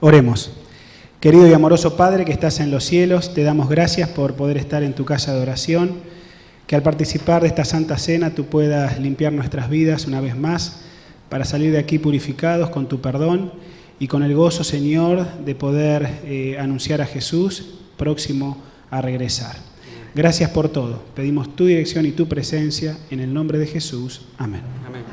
Oremos. Querido y amoroso Padre que estás en los cielos, te damos gracias por poder estar en tu casa de oración, que al participar de esta Santa Cena tú puedas limpiar nuestras vidas una vez más para salir de aquí purificados con tu perdón y con el gozo, Señor, de poder anunciar a Jesús próximo a regresar. Gracias por todo. Pedimos tu dirección y tu presencia en el nombre de Jesús. Amén. Amén.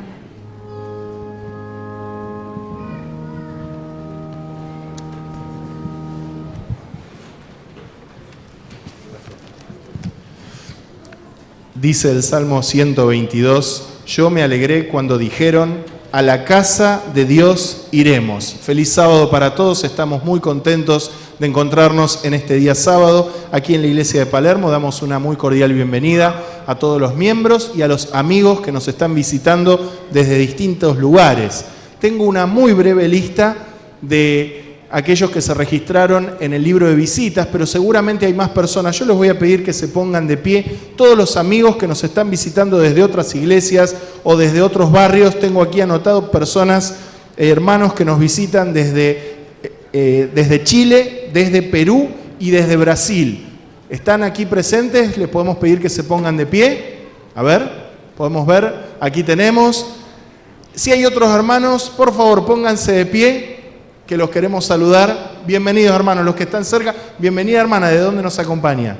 Dice el Salmo 122, yo me alegré cuando dijeron, a la casa de Dios iremos. Feliz sábado para todos, estamos muy contentos de encontrarnos en este día sábado. Aquí en la iglesia de Palermo damos una muy cordial bienvenida a todos los miembros y a los amigos que nos están visitando desde distintos lugares. Tengo una muy breve lista de aquellos que se registraron en el libro de visitas, pero seguramente hay más personas. Yo les voy a pedir que se pongan de pie. Todos los amigos que nos están visitando desde otras iglesias o desde otros barrios, tengo aquí anotado personas, hermanos que nos visitan desde Chile, desde Perú y desde Brasil. ¿Están aquí presentes? Les podemos pedir que se pongan de pie. A ver, podemos ver, aquí tenemos. Si hay otros hermanos, por favor, pónganse de pie, que los queremos saludar. Bienvenidos, hermanos, los que están cerca. Bienvenida, hermana, ¿de dónde nos acompaña?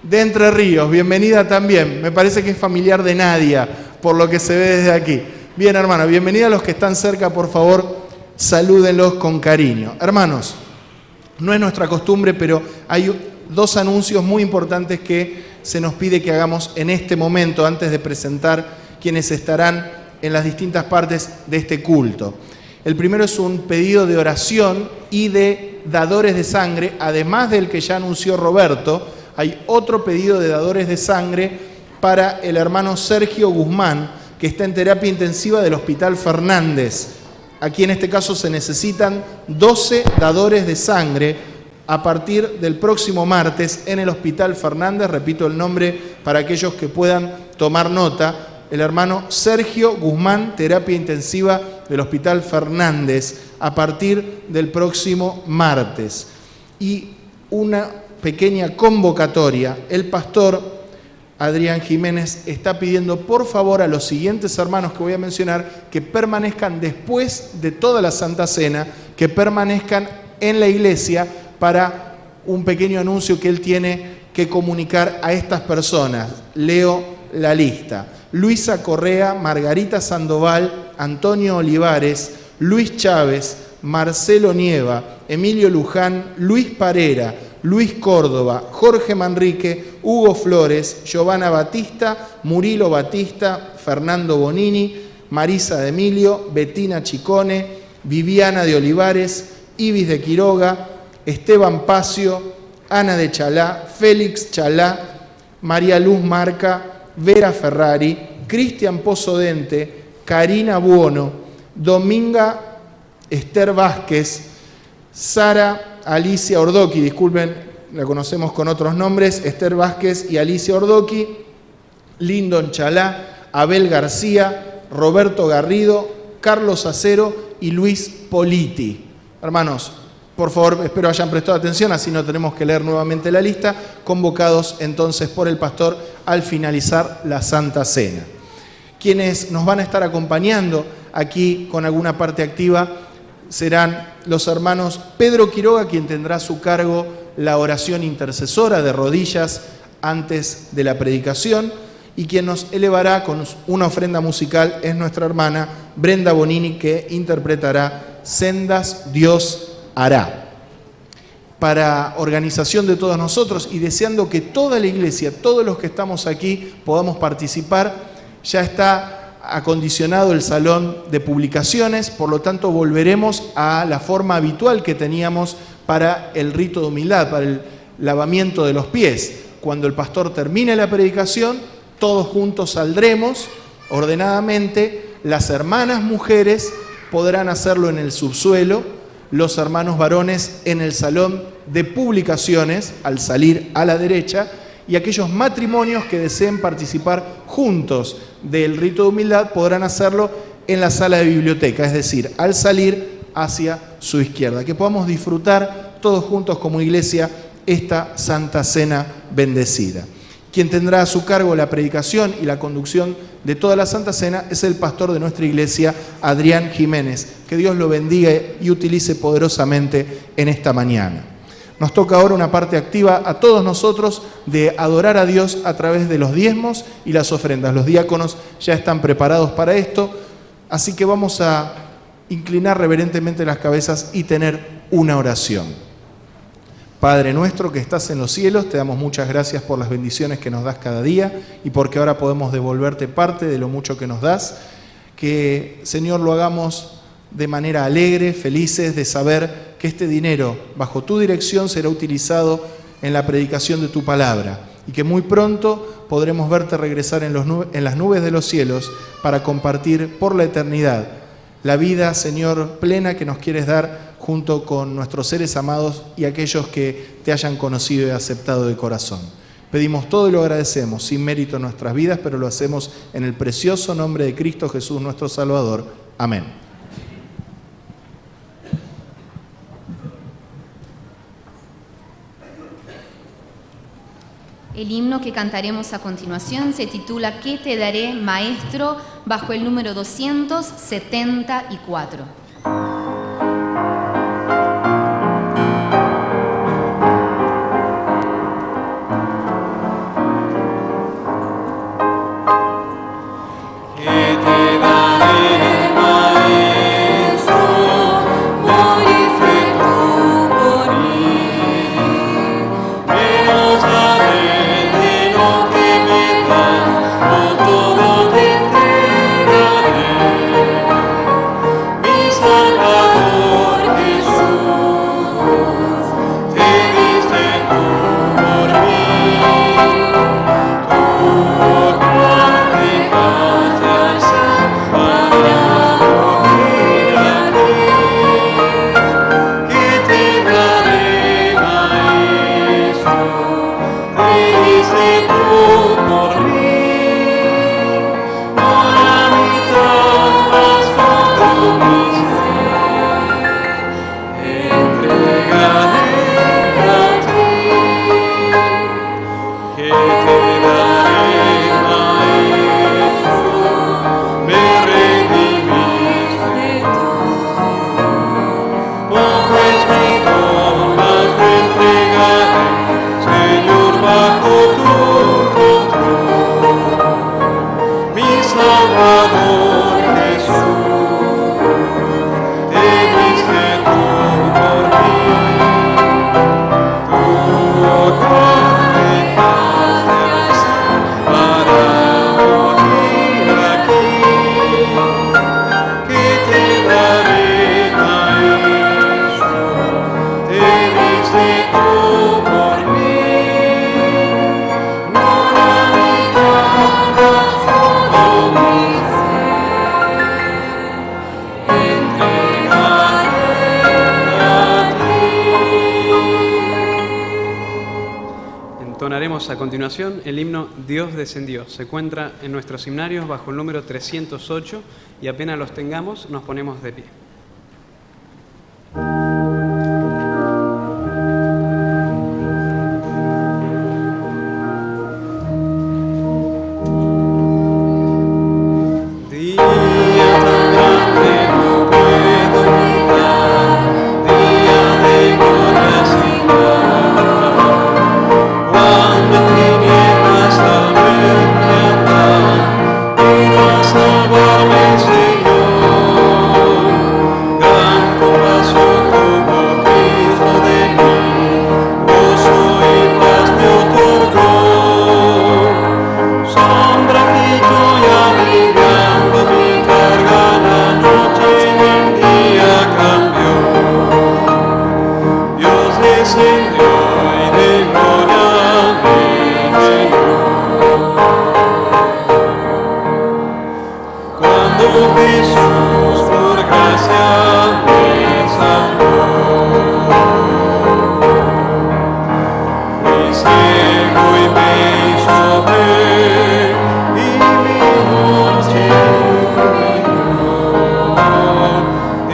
De Entre Ríos, bienvenida también. Me parece que es familiar de Nadia, por lo que se ve desde aquí. Bien, hermana, bienvenida a los que están cerca, por favor, salúdenlos con cariño. Hermanos, no es nuestra costumbre, pero hay dos anuncios muy importantes que se nos pide que hagamos en este momento, antes de presentar quienes estarán en las distintas partes de este culto. El primero es un pedido de oración y de dadores de sangre, además del que ya anunció Roberto. Hay otro pedido de dadores de sangre para el hermano Sergio Guzmán, que está en terapia intensiva del Hospital Fernández. Aquí en este caso se necesitan 12 dadores de sangre a partir del próximo martes en el Hospital Fernández. Repito el nombre para aquellos que puedan tomar nota. El hermano Sergio Guzmán, terapia intensiva del Hospital Fernández, a partir del próximo martes. Y una pequeña convocatoria. El pastor Adrián Jiménez está pidiendo por favor a los siguientes hermanos que voy a mencionar que permanezcan después de toda la Santa Cena, que permanezcan en la iglesia para un pequeño anuncio que él tiene que comunicar a estas personas. Leo la lista. Luisa Correa, Margarita Sandoval, Antonio Olivares, Luis Chávez, Marcelo Nieva, Emilio Luján, Luis Parera, Luis Córdoba, Jorge Manrique, Hugo Flores, Giovanna Batista, Murilo Batista, Fernando Bonini, Marisa de Emilio, Bettina Chicone, Viviana de Olivares, Ibis de Quiroga, Esteban Pacio, Ana de Chalá, Félix Chalá, María Luz Marca, Vera Ferrari, Cristian Pozodente, Karina Buono, Dominga Esther Vázquez, Sara Alicia Ordoqui, disculpen, la conocemos con otros nombres, Esther Vázquez y Alicia Ordoqui, Lindon Chalá, Abel García, Roberto Garrido, Carlos Acero y Luis Politi. Hermanos, por favor, espero hayan prestado atención, así no tenemos que leer nuevamente la lista, convocados entonces por el pastor al finalizar la Santa Cena. Quienes nos van a estar acompañando aquí con alguna parte activa serán los hermanos Pedro Quiroga, quien tendrá a su cargo la oración intercesora de rodillas antes de la predicación, y quien nos elevará con una ofrenda musical es nuestra hermana Brenda Bonini, que interpretará Sendas Dios hará. Para organización de todos nosotros y deseando que toda la iglesia, todos los que estamos aquí podamos participar, ya está acondicionado el salón de publicaciones, por lo tanto volveremos a la forma habitual que teníamos para el rito de humildad, para el lavamiento de los pies. Cuando el pastor termine la predicación, todos juntos saldremos ordenadamente. Las hermanas mujeres podrán hacerlo en el subsuelo, los hermanos varones en el salón de publicaciones, al salir a la derecha, y aquellos matrimonios que deseen participar juntos del rito de humildad podrán hacerlo en la sala de biblioteca, es decir, al salir hacia su izquierda. Que podamos disfrutar todos juntos como iglesia esta Santa Cena bendecida. Quien tendrá a su cargo la predicación y la conducción de toda la Santa Cena es el pastor de nuestra iglesia, Adrián Jiménez. Que Dios lo bendiga y utilice poderosamente en esta mañana. Nos toca ahora una parte activa a todos nosotros de adorar a Dios a través de los diezmos y las ofrendas. Los diáconos ya están preparados para esto, así que vamos a inclinar reverentemente las cabezas y tener una oración. Padre nuestro que estás en los cielos, te damos muchas gracias por las bendiciones que nos das cada día y porque ahora podemos devolverte parte de lo mucho que nos das. Que, Señor, lo hagamos de manera alegre, felices de saber que este dinero, bajo tu dirección, será utilizado en la predicación de tu palabra y que muy pronto podremos verte regresar en las nubes de los cielos para compartir por la eternidad la vida, Señor, plena que nos quieres dar junto con nuestros seres amados y aquellos que te hayan conocido y aceptado de corazón. Pedimos todo y lo agradecemos, sin mérito en nuestras vidas, pero lo hacemos en el precioso nombre de Cristo Jesús, nuestro Salvador. Amén. El himno que cantaremos a continuación se titula ¿Qué te daré, maestro?, bajo el número 274. A continuación, el himno Dios descendió. Se encuentra en nuestros himnarios bajo el número 308 y apenas los tengamos nos ponemos de pie. Salvarme, Señor.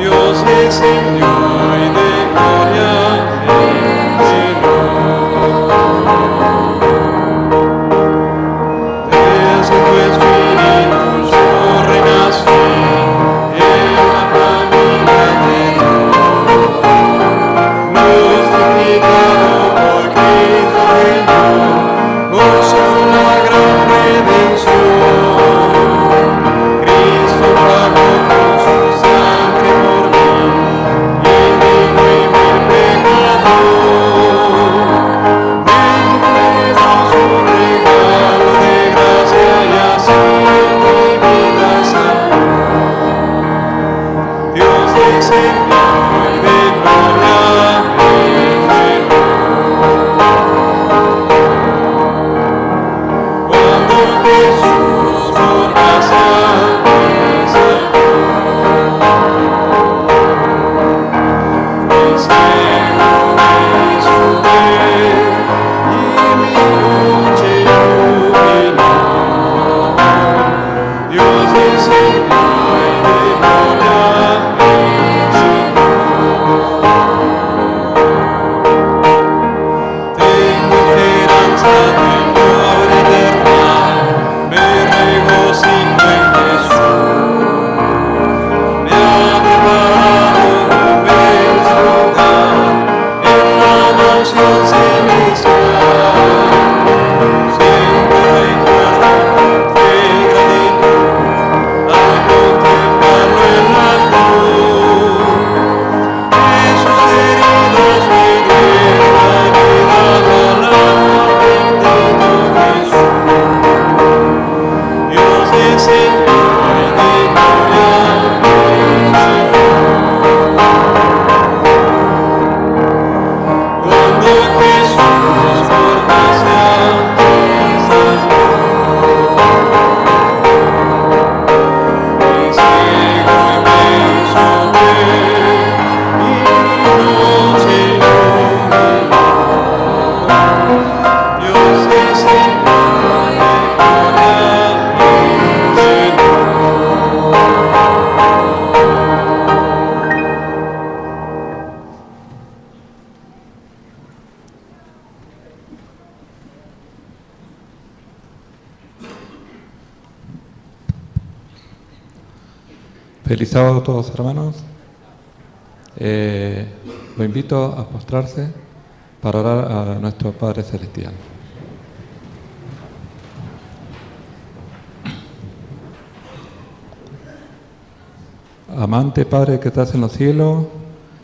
Dios descendió y de gloria me llenó. Desde tu espíritu yo renací en la familia de Dios, justificado por Cristo Señor, gozo la gran redención. Cristo pagó con su sangre por mí y vino y mi pecador. Me entregamos un regalo de gracia y así mi vida salvó. Dios descendió y de gloria me llenó. Cuando Jesús por gracia me salvó, mi cielo me hizo ver y mi noche iluminó. Dios descendió y de gloria me llenó. Tengo esperanza, tengo vida eterna, me regocijo en Jesús. Me ha preparado un bello lugar en la mansión celestial. Siempre recuerdo con fe y gratitud al contemplarlo en la cruz. Jesús heridos me dieron la vida al amor bendito Jesús. Dios descendió y de gloria me llenó. Cuando Jesús por gracia me salvó, mi ciego me hizo ver y mi noche iluminó. Dios descendió y de gloria me llenó. Feliz sábado a todos, hermanos. Lo invito a postrarse para orar a nuestro Padre Celestial. Amante Padre que estás en los cielos,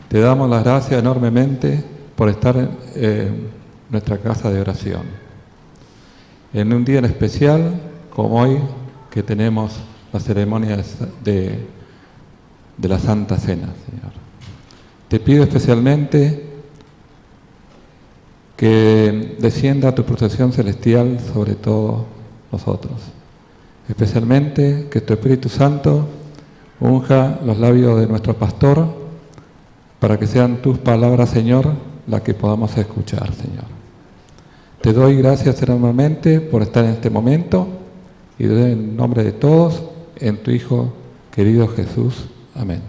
te damos las gracias enormemente por estar en nuestra casa de oración. En un día en especial, como hoy, que tenemos la ceremonia de la Santa Cena, Señor. Te pido especialmente que descienda tu protección celestial sobre todos nosotros. Especialmente que tu Espíritu Santo unja los labios de nuestro pastor para que sean tus palabras, Señor, las que podamos escuchar, Señor. Te doy gracias enormemente por estar en este momento y doy en nombre de todos, en tu Hijo querido Jesús. Amén.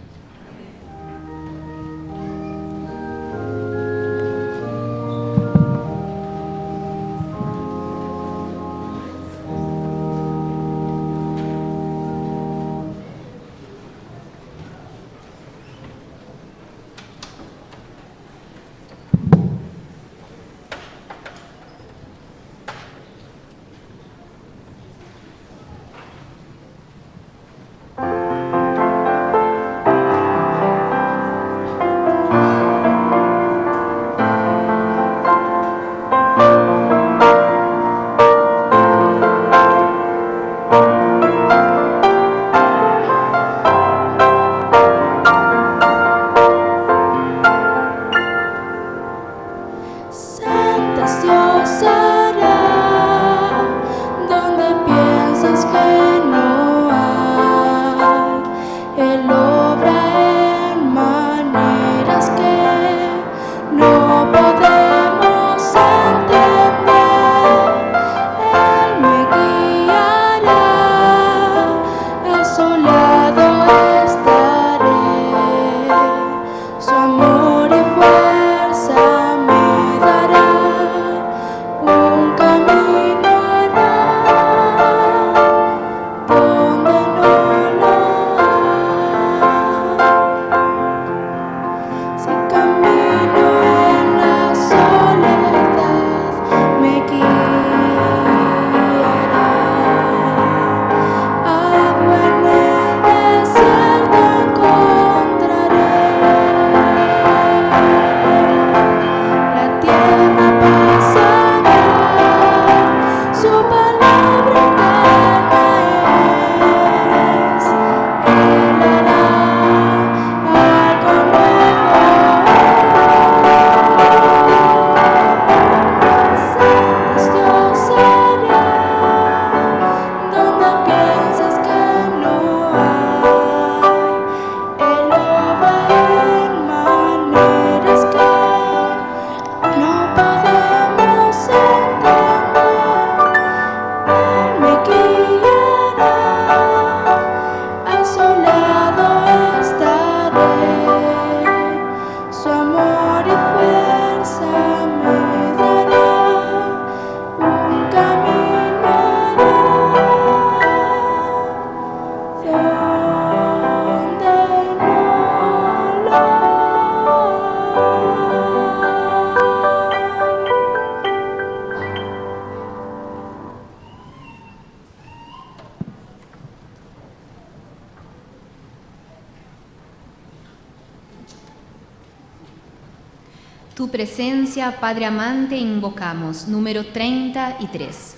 Tu presencia, Padre amante, invocamos. Número 33.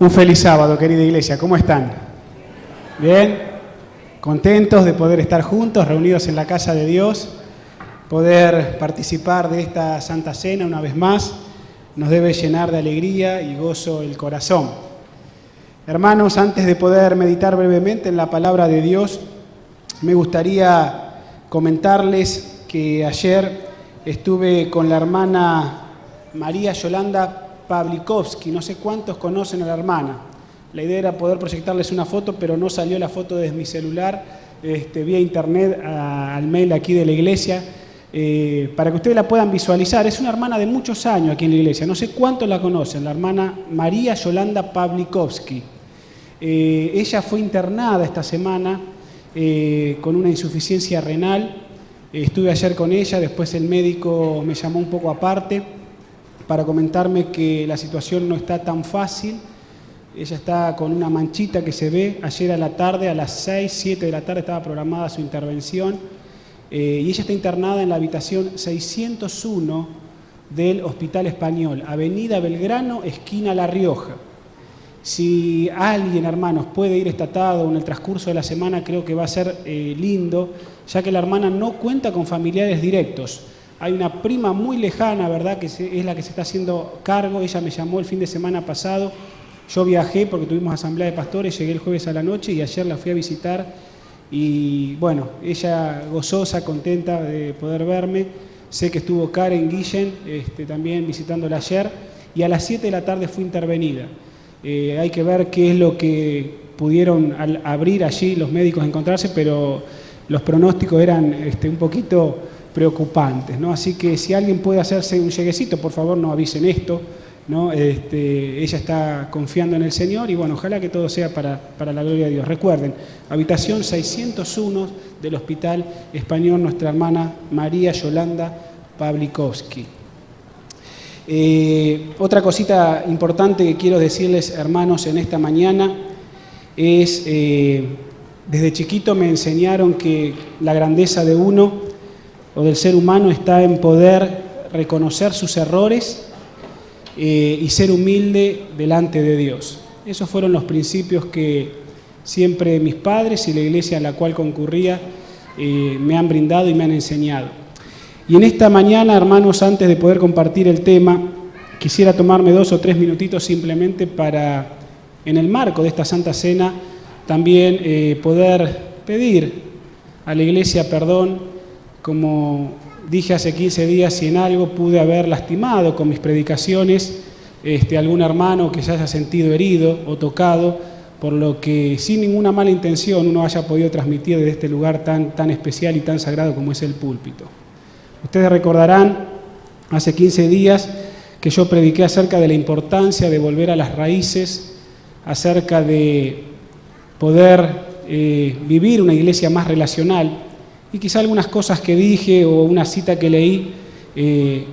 Un feliz sábado, querida iglesia. ¿Cómo están? ¿Bien? ¿Contentos de poder estar juntos, reunidos en la casa de Dios? Poder participar de esta Santa Cena una vez más nos debe llenar de alegría y gozo el corazón. Hermanos, antes de poder meditar brevemente en la palabra de Dios, me gustaría comentarles que ayer estuve con la hermana María Yolanda Pavlikovsky. No sé cuántos conocen a la hermana. La idea era poder proyectarles una foto, pero no salió la foto desde mi celular, vía internet al mail aquí de la iglesia, para que ustedes la puedan visualizar. Es una hermana de muchos años aquí en la iglesia. No sé cuántos la conocen, la hermana María Yolanda Pavlikovsky. Ella fue internada esta semana con una insuficiencia renal. Estuve ayer con ella, después el médico me llamó un poco aparte para comentarme que la situación no está tan fácil. Ella está con una manchita que se ve. Ayer a la tarde, a las 6, 7 de la tarde, estaba programada su intervención. Y ella está internada en la habitación 601 del Hospital Español, Avenida Belgrano, esquina La Rioja. Si alguien, hermanos, puede ir esta tarde o en el transcurso de la semana, creo que va a ser lindo, ya que la hermana no cuenta con familiares directos. Hay una prima muy lejana, ¿verdad?, que es la que se está haciendo cargo. Ella me llamó el fin de semana pasado. Yo viajé porque tuvimos asamblea de pastores, llegué el jueves a la noche y ayer la fui a visitar. Y bueno, ella gozosa, contenta de poder verme. Sé que estuvo Karen Guillen también visitándola ayer. Y a las 7 de la tarde fue intervenida. Hay que ver qué es lo que pudieron al abrir allí los médicos encontrarse, pero los pronósticos eran un poquito preocupantes, ¿no? Así que si alguien puede hacerse un lleguecito, por favor no avisen esto, ¿no? Ella está confiando en el Señor y bueno, ojalá que todo sea para la gloria de Dios. Recuerden, habitación 601 del Hospital Español, nuestra hermana María Yolanda Pavlikovsky. Otra cosita importante que quiero decirles, hermanos, en esta mañana es, desde chiquito me enseñaron que la grandeza de uno o del ser humano está en poder reconocer sus errores y ser humilde delante de Dios. Esos fueron los principios que siempre mis padres y la iglesia a la cual concurría me han brindado y me han enseñado. Y en esta mañana, hermanos, antes de poder compartir el tema, quisiera tomarme 2 o 3 minutitos simplemente para, en el marco de esta Santa Cena, también poder pedir a la iglesia perdón. Como dije hace 15 días, si en algo pude haber lastimado con mis predicaciones algún hermano que se haya sentido herido o tocado, por lo que sin ninguna mala intención uno haya podido transmitir desde este lugar tan especial y tan sagrado como es el púlpito. Ustedes recordarán, hace 15 días, que yo prediqué acerca de la importancia de volver a las raíces, acerca de poder vivir una iglesia más relacional. Y quizá algunas cosas que dije o una cita que leí,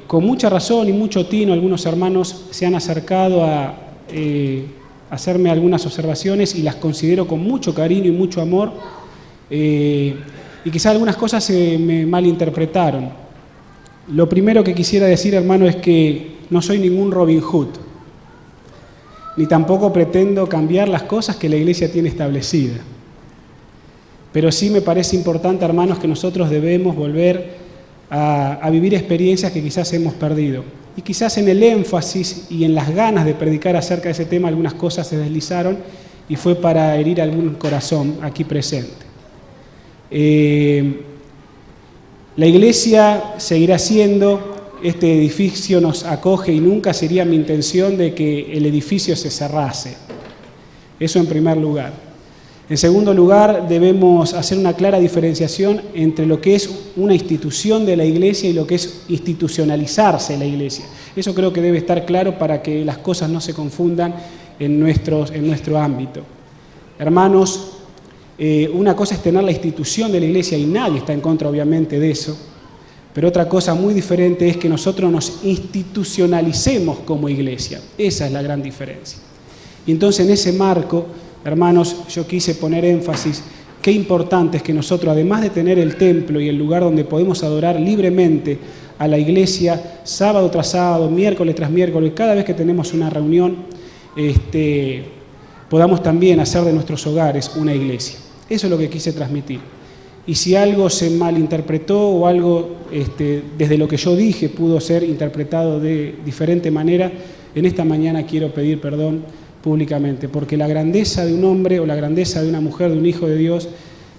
con mucha razón y mucho tino, algunos hermanos se han acercado a hacerme algunas observaciones y las considero con mucho cariño y mucho amor. Y quizá algunas cosas se me malinterpretaron. Lo primero que quisiera decir, hermano, es que no soy ningún Robin Hood, ni tampoco pretendo cambiar las cosas que la Iglesia tiene establecidas. Pero sí me parece importante, hermanos, que nosotros debemos volver a vivir experiencias que quizás hemos perdido. Y quizás en el énfasis y en las ganas de predicar acerca de ese tema algunas cosas se deslizaron y fue para herir algún corazón aquí presente. La Iglesia seguirá siendo, este edificio nos acoge y nunca sería mi intención de que el edificio se cerrase. Eso en primer lugar. En segundo lugar, debemos hacer una clara diferenciación entre lo que es una institución de la Iglesia y lo que es institucionalizarse la Iglesia. Eso creo que debe estar claro para que las cosas no se confundan en nuestro ámbito. Hermanos, una cosa es tener la institución de la Iglesia y nadie está en contra, obviamente, de eso. Pero otra cosa muy diferente es que nosotros nos institucionalicemos como Iglesia. Esa es la gran diferencia. Y entonces en ese marco, hermanos, yo quise poner énfasis, qué importante es que nosotros, además de tener el templo y el lugar donde podemos adorar libremente a la Iglesia, sábado tras sábado, miércoles tras miércoles, cada vez que tenemos una reunión, podamos también hacer de nuestros hogares una iglesia. Eso es lo que quise transmitir. Y si algo se malinterpretó o algo desde lo que yo dije pudo ser interpretado de diferente manera, en esta mañana quiero pedir perdón públicamente, porque la grandeza de un hombre o la grandeza de una mujer, de un hijo de Dios,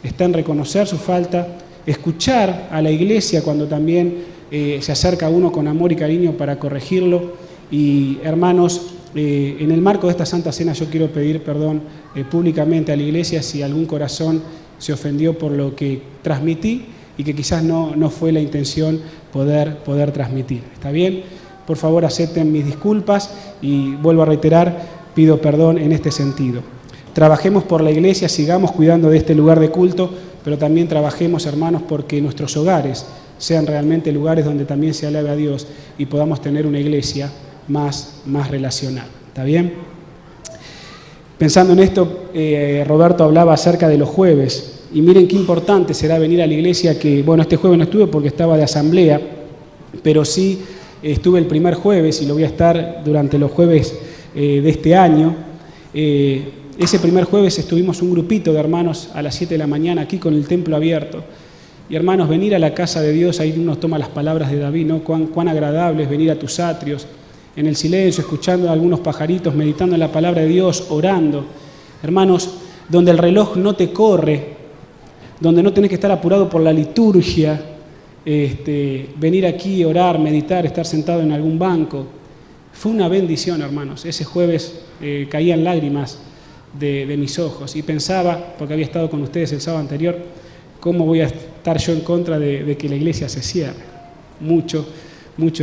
está en reconocer su falta, escuchar a la Iglesia cuando también se acerca a uno con amor y cariño para corregirlo. Y hermanos, en el marco de esta Santa Cena yo quiero pedir perdón públicamente a la Iglesia si algún corazón se ofendió por lo que transmití y que quizás no fue la intención poder transmitir. ¿Está bien? Por favor, acepten mis disculpas y vuelvo a reiterar, pido perdón en este sentido. Trabajemos por la Iglesia, sigamos cuidando de este lugar de culto, pero también trabajemos, hermanos, porque nuestros hogares sean realmente lugares donde también se alabe a Dios y podamos tener una iglesia más relacional. ¿Está bien? Pensando en esto, Roberto hablaba acerca de los jueves, y miren qué importante será venir a la iglesia, que, bueno, este jueves no estuve porque estaba de asamblea, pero sí estuve el primer jueves y lo voy a estar durante los jueves de este año. Ese primer jueves estuvimos un grupito de hermanos a las 7 de la mañana aquí con el templo abierto. Y hermanos, venir a la casa de Dios, ahí uno toma las palabras de David, ¿no? Cuán agradable es venir a tus atrios, en el silencio, escuchando a algunos pajaritos, meditando en la palabra de Dios, orando. Hermanos, donde el reloj no te corre, donde no tenés que estar apurado por la liturgia, venir aquí, orar, meditar, estar sentado en algún banco. Fue una bendición, hermanos. Ese jueves caían lágrimas de mis ojos y pensaba, porque había estado con ustedes el sábado anterior, ¿cómo voy a estar yo en contra de que la iglesia se cierre? Mucho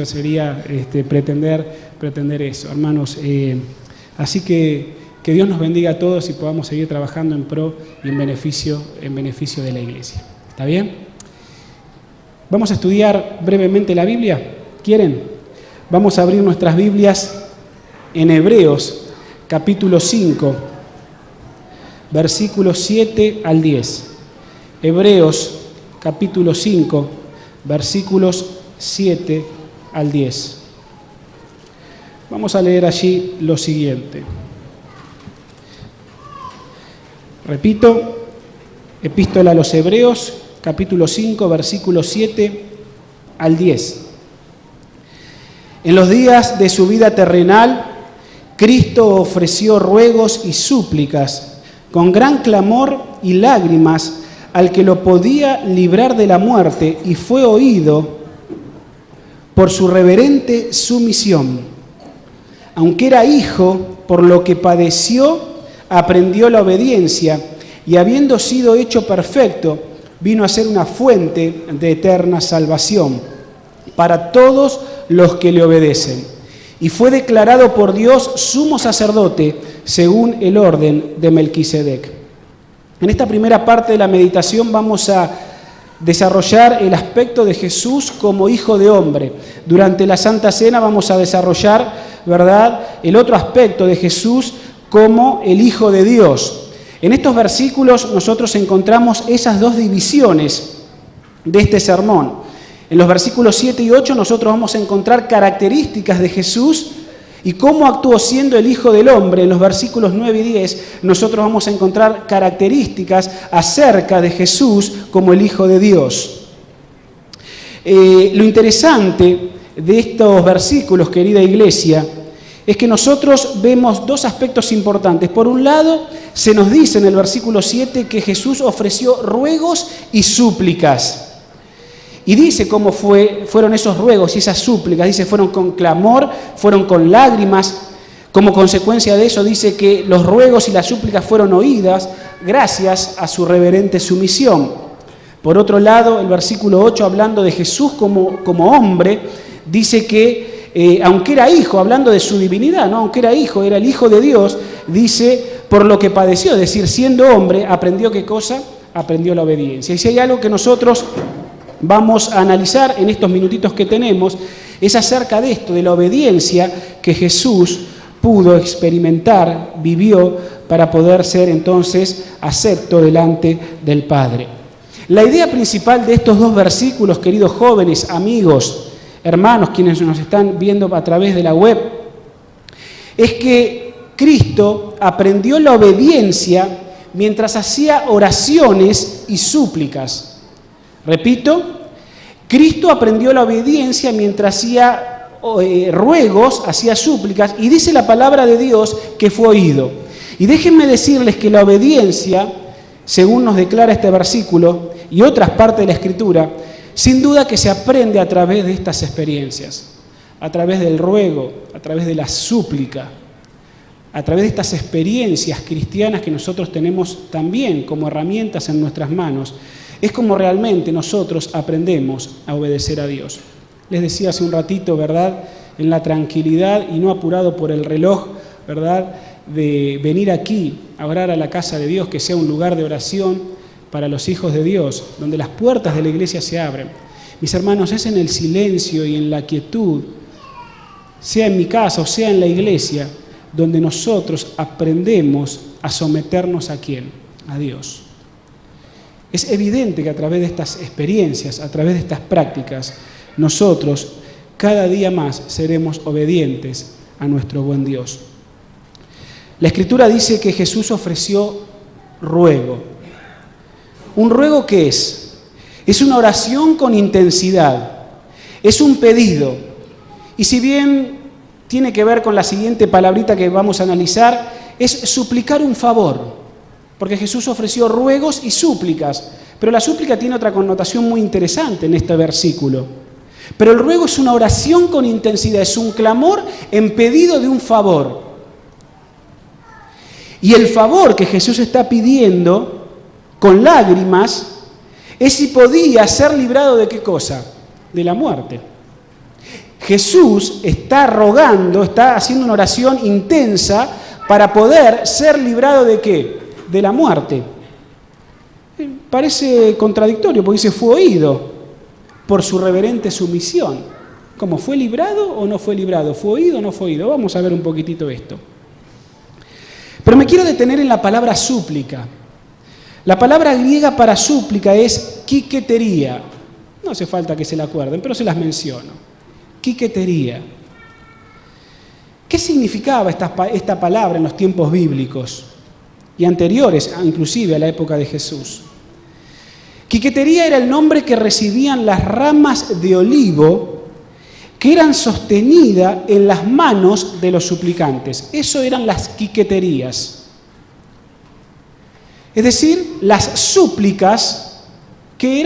sería pretender eso, hermanos. Así que Dios nos bendiga a todos y podamos seguir trabajando en pro y en beneficio de la iglesia. ¿Está bien? Vamos a estudiar brevemente la Biblia. ¿Quieren? Vamos a abrir nuestras Biblias en Hebreos, capítulo 5, versículos 7 al 10. Hebreos, capítulo 5, versículos 7 al 10. Vamos a leer allí lo siguiente. Repito, Epístola a los Hebreos, capítulo 5, versículos 7 al 10. En los días de su vida terrenal, Cristo ofreció ruegos y súplicas, con gran clamor y lágrimas, al que lo podía librar de la muerte, y fue oído por su reverente sumisión. Aunque era hijo, por lo que padeció, aprendió la obediencia, y habiendo sido hecho perfecto, vino a ser una fuente de eterna salvación para todos los que le obedecen. Y fue declarado por Dios sumo sacerdote según el orden de Melquisedec. En esta primera parte de la meditación vamos a desarrollar el aspecto de Jesús como hijo de hombre. Durante la Santa Cena vamos a desarrollar, ¿verdad?, el otro aspecto de Jesús como el Hijo de Dios. En estos versículos nosotros encontramos esas dos divisiones de este sermón. En los versículos 7 y 8 nosotros vamos a encontrar características de Jesús y cómo actuó siendo el Hijo del Hombre. En los versículos 9 y 10 nosotros vamos a encontrar características acerca de Jesús como el Hijo de Dios. Lo interesante de estos versículos, querida iglesia, es que nosotros vemos dos aspectos importantes. Por un lado, se nos dice en el versículo 7 que Jesús ofreció ruegos y súplicas. Y dice cómo fueron esos ruegos y esas súplicas. Dice, fueron con clamor, fueron con lágrimas. Como consecuencia de eso, dice que los ruegos y las súplicas fueron oídas gracias a su reverente sumisión. Por otro lado, el versículo 8, hablando de Jesús como hombre, dice que aunque era hijo, hablando de su divinidad, ¿no? Aunque era hijo, era el Hijo de Dios, dice, por lo que padeció, es decir, siendo hombre, aprendió ¿qué cosa? Aprendió la obediencia. Y si hay algo que nosotros vamos a analizar en estos minutitos que tenemos, es acerca de esto, de la obediencia que Jesús pudo experimentar, vivió, para poder ser entonces acepto delante del Padre. La idea principal de estos dos versículos, queridos jóvenes, amigos, hermanos, quienes nos están viendo a través de la web, es que Cristo aprendió la obediencia mientras hacía oraciones y súplicas. Repito, Cristo aprendió la obediencia mientras hacía ruegos, hacía súplicas, y dice la palabra de Dios que fue oído. Y déjenme decirles que la obediencia, según nos declara este versículo y otras partes de la Escritura, sin duda que se aprende a través de estas experiencias, a través del ruego, a través de la súplica, a través de estas experiencias cristianas que nosotros tenemos también como herramientas en nuestras manos. Es como realmente nosotros aprendemos a obedecer a Dios. Les decía hace un ratito, ¿verdad?, en la tranquilidad y no apurado por el reloj, ¿verdad?, de venir aquí a orar a la casa de Dios, que sea un lugar de oración para los hijos de Dios, donde las puertas de la iglesia se abren. Mis hermanos, es en el silencio y en la quietud, sea en mi casa o sea en la iglesia, donde nosotros aprendemos a someternos ¿a quién? A Dios. Es evidente que a través de estas experiencias, a través de estas prácticas, nosotros cada día más seremos obedientes a nuestro buen Dios. La Escritura dice que Jesús ofreció ruego. ¿Un ruego qué es? Es una oración con intensidad, es un pedido. Y si bien tiene que ver con la siguiente palabrita que vamos a analizar, es suplicar un favor. Porque Jesús ofreció ruegos y súplicas, pero la súplica tiene otra connotación muy interesante en este versículo. Pero el ruego es una oración con intensidad, es un clamor en pedido de un favor. Y el favor que Jesús está pidiendo con lágrimas es si podía ser librado de qué cosa, de la muerte. Jesús está rogando, está haciendo una oración intensa para poder ser librado de qué, de la muerte. Parece contradictorio porque dice fue oído por su reverente sumisión. ¿Cómo fue librado o no fue librado? ¿Fue oído o no fue oído? Vamos a ver un poquitito esto. Pero me quiero detener en la palabra súplica. La palabra griega para súplica es kiketeria. No hace falta que se la acuerden, pero se las menciono. Kiketeria. ¿Qué significaba esta palabra en los tiempos bíblicos y anteriores, inclusive a la época de Jesús? Quiquetería era el nombre que recibían las ramas de olivo que eran sostenidas en las manos de los suplicantes. Eso eran las quiqueterías. Es decir, las súplicas que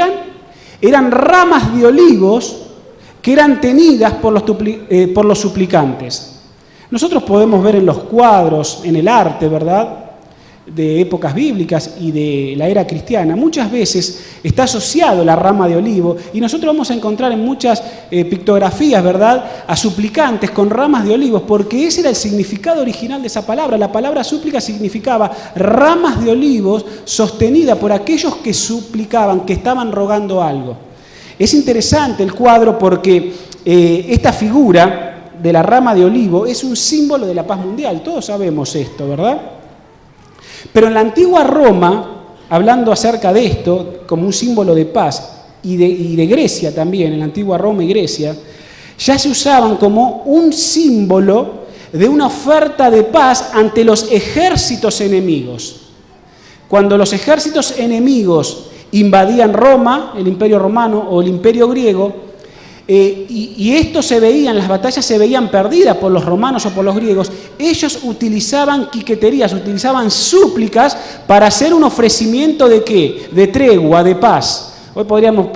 eran ramas de olivos que eran tenidas por los suplicantes. Nosotros podemos ver en los cuadros, en el arte, ¿verdad?, de épocas bíblicas y de la era cristiana, muchas veces está asociado la rama de olivo y nosotros vamos a encontrar en muchas pictografías, ¿verdad?, a suplicantes con ramas de olivos, porque ese era el significado original de esa palabra. La palabra súplica significaba ramas de olivos sostenidas por aquellos que suplicaban, que estaban rogando algo. Es interesante el cuadro porque esta figura de la rama de olivo es un símbolo de la paz mundial, todos sabemos esto, ¿verdad? Pero en la antigua Roma, hablando acerca de esto, como un símbolo de paz, y de Grecia también, en la antigua Roma y Grecia, ya se usaban como un símbolo de una oferta de paz ante los ejércitos enemigos. Cuando los ejércitos enemigos invadían Roma, el Imperio Romano o el Imperio Griego, y esto se veían, las batallas se veían perdidas por los romanos o por los griegos, ellos utilizaban quiqueterías, utilizaban súplicas para hacer un ofrecimiento ¿de qué? De tregua, de paz. Hoy podríamos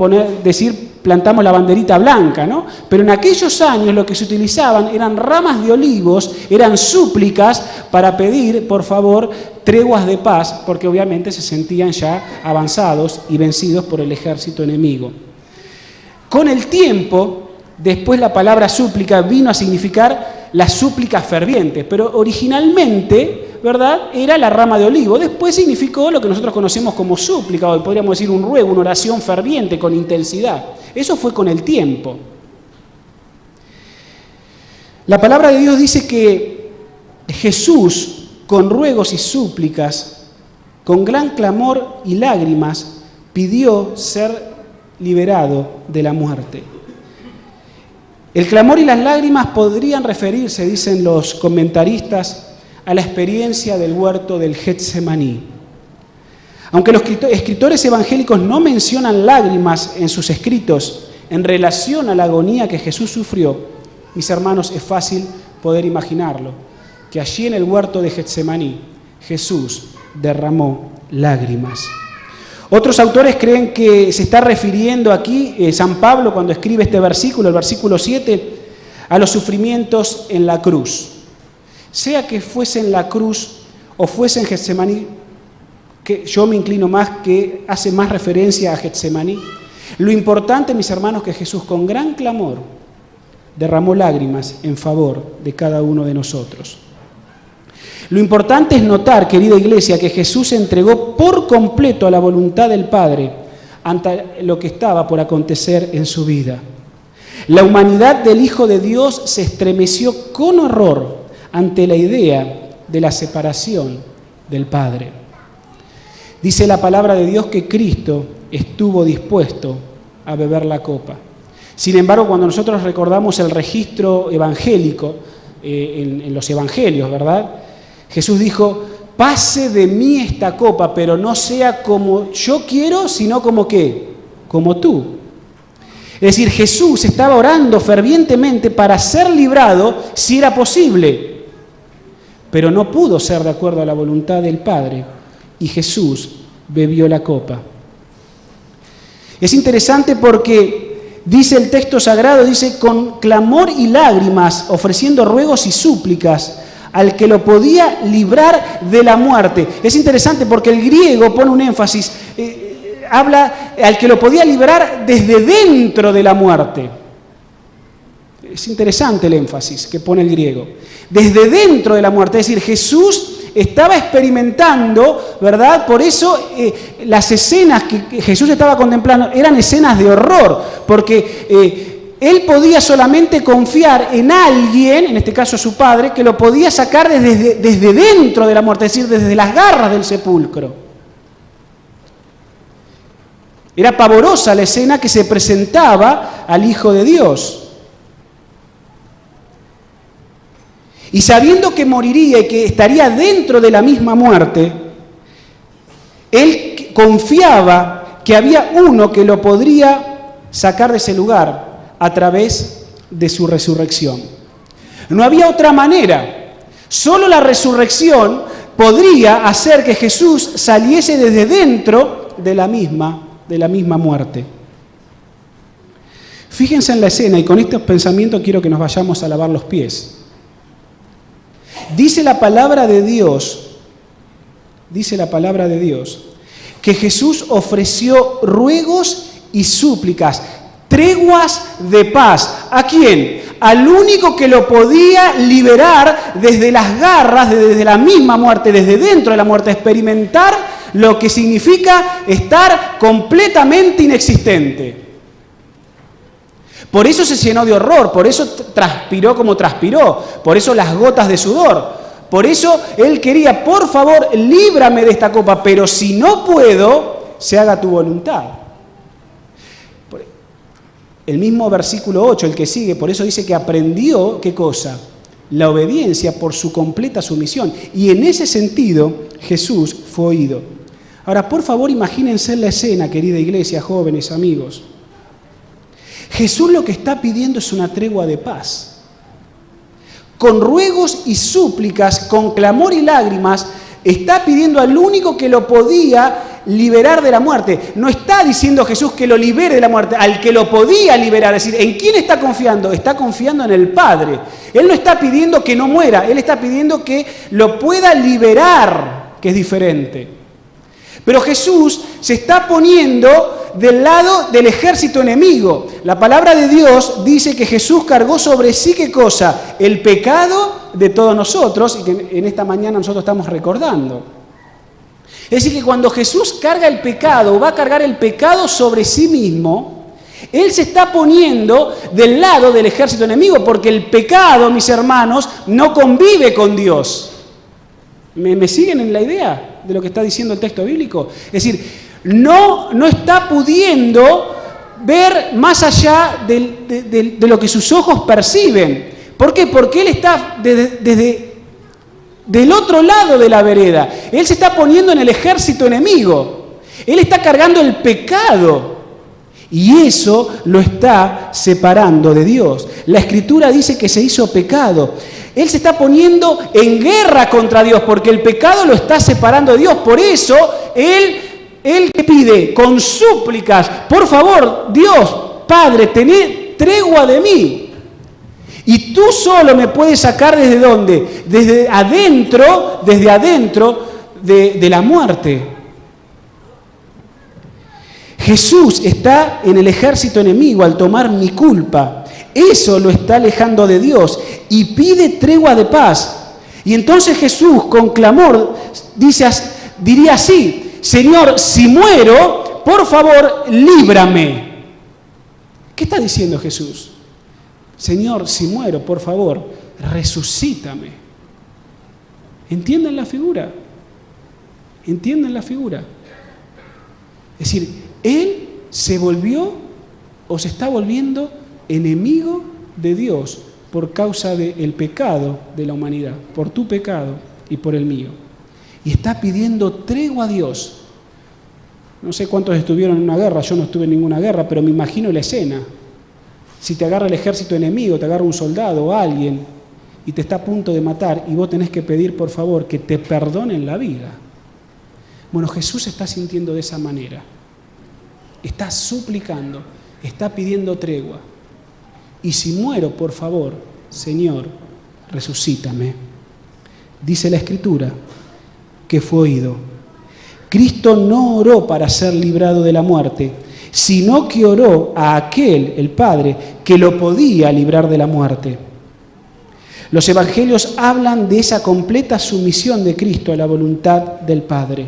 decir, plantamos la banderita blanca, ¿no? Pero en aquellos años lo que se utilizaban eran ramas de olivos, eran súplicas para pedir, por favor, treguas de paz, porque obviamente se sentían ya avanzados y vencidos por el ejército enemigo. Con el tiempo, después la palabra súplica vino a significar la súplica ferviente, pero originalmente, ¿verdad?, era la rama de olivo. Después significó lo que nosotros conocemos como súplica, o podríamos decir un ruego, una oración ferviente con intensidad. Eso fue con el tiempo. La palabra de Dios dice que Jesús, con ruegos y súplicas, con gran clamor y lágrimas, pidió ser liberado de la muerte. El clamor y las lágrimas podrían referirse, dicen los comentaristas, a la experiencia del huerto del Getsemaní. Aunque los escritores evangélicos no mencionan lágrimas en sus escritos en relación a la agonía que Jesús sufrió, mis hermanos, es fácil poder imaginarlo, que allí en el huerto de Getsemaní Jesús derramó lágrimas. Otros autores creen que se está refiriendo aquí, San Pablo cuando escribe este versículo, el versículo 7, a los sufrimientos en la cruz. Sea que fuese en la cruz o fuese en Getsemaní, que yo me inclino más que hace más referencia a Getsemaní. Lo importante, mis hermanos, que Jesús con gran clamor derramó lágrimas en favor de cada uno de nosotros. Lo importante es notar, querida iglesia, que Jesús se entregó por completo a la voluntad del Padre ante lo que estaba por acontecer en su vida. La humanidad del Hijo de Dios se estremeció con horror ante la idea de la separación del Padre. Dice la palabra de Dios que Cristo estuvo dispuesto a beber la copa. Sin embargo, cuando nosotros recordamos el registro evangélico, en los evangelios, ¿verdad?, Jesús dijo, pase de mí esta copa, pero no sea como yo quiero, sino como ¿qué? Como tú. Es decir, Jesús estaba orando fervientemente para ser librado si era posible, pero no pudo ser de acuerdo a la voluntad del Padre, y Jesús bebió la copa. Es interesante porque dice el texto sagrado, dice, con clamor y lágrimas, ofreciendo ruegos y súplicas, al que lo podía librar de la muerte. Es interesante porque el griego pone un énfasis, habla al que lo podía librar desde dentro de la muerte. Es interesante el énfasis que pone el griego. Desde dentro de la muerte, es decir, Jesús estaba experimentando, ¿verdad? Por eso las escenas que Jesús estaba contemplando eran escenas de horror, porque él podía solamente confiar en alguien, en este caso su padre, que lo podía sacar desde dentro de la muerte, es decir, desde las garras del sepulcro. Era pavorosa la escena que se presentaba al Hijo de Dios. Y sabiendo que moriría y que estaría dentro de la misma muerte, él confiaba que había uno que lo podría sacar de ese lugar a través de su resurrección. No había otra manera. Solo la resurrección podría hacer que Jesús saliese desde dentro de la misma muerte. Fíjense en la escena, y con estos pensamientos quiero que nos vayamos a lavar los pies. Dice la palabra de Dios, que Jesús ofreció ruegos y súplicas, treguas de paz. ¿A quién? Al único que lo podía liberar desde las garras, desde la misma muerte, desde dentro de la muerte, experimentar lo que significa estar completamente inexistente. Por eso se llenó de horror, por eso transpiró como transpiró, por eso las gotas de sudor. Por eso él quería, por favor, líbrame de esta copa, pero si no puedo, se haga tu voluntad. El mismo versículo 8, el que sigue, por eso dice que aprendió, ¿qué cosa? La obediencia por su completa sumisión. Y en ese sentido, Jesús fue oído. Ahora, por favor, imagínense la escena, querida iglesia, jóvenes, amigos. Jesús lo que está pidiendo es una tregua de paz. Con ruegos y súplicas, con clamor y lágrimas, está pidiendo al único que lo podía liberar de la muerte. No está diciendo Jesús que lo libere de la muerte, al que lo podía liberar. Es decir, ¿en quién está confiando? Está confiando en el Padre. Él no está pidiendo que no muera, Él está pidiendo que lo pueda liberar, que es diferente. Pero Jesús se está poniendo del lado del ejército enemigo. La palabra de Dios dice que Jesús cargó sobre sí, ¿qué cosa? El pecado de todos nosotros, y que en esta mañana nosotros estamos recordando. Es decir, que cuando Jesús carga el pecado, va a cargar el pecado sobre sí mismo, Él se está poniendo del lado del ejército enemigo, porque el pecado, mis hermanos, no convive con Dios. ¿Me siguen en la idea de lo que está diciendo el texto bíblico? Es decir, no está pudiendo ver más allá de lo que sus ojos perciben. ¿Por qué? Porque Él está desde del otro lado de la vereda. Él se está poniendo en el ejército enemigo. Él está cargando el pecado. Y eso lo está separando de Dios. La Escritura dice que se hizo pecado. Él se está poniendo en guerra contra Dios porque el pecado lo está separando de Dios. Por eso, Él que pide con súplicas, por favor, Dios, Padre, tené tregua de mí. Y tú solo me puedes sacar ¿desde dónde? Desde adentro de la muerte. Jesús está en el ejército enemigo al tomar mi culpa. Eso lo está alejando de Dios y pide tregua de paz. Y entonces Jesús, con clamor, diría así: Señor, si muero, por favor, líbrame. ¿Qué está diciendo Jesús? Señor, si muero, por favor, resucítame. ¿Entienden la figura? ¿Entienden la figura? Es decir, Él se volvió o se está volviendo enemigo de Dios por causa del pecado de la humanidad, por tu pecado y por el mío. Y está pidiendo tregua a Dios. No sé cuántos estuvieron en una guerra, yo no estuve en ninguna guerra, pero me imagino la escena. Si te agarra el ejército enemigo, te agarra un soldado o alguien y te está a punto de matar y vos tenés que pedir por favor que te perdonen la vida. Bueno, Jesús se está sintiendo de esa manera. Está suplicando, está pidiendo tregua. Y si muero, por favor, Señor, resucítame. Dice la Escritura que fue oído. Cristo no oró para ser librado de la muerte, sino que oró a aquel, el Padre, que lo podía librar de la muerte. Los evangelios hablan de esa completa sumisión de Cristo a la voluntad del Padre.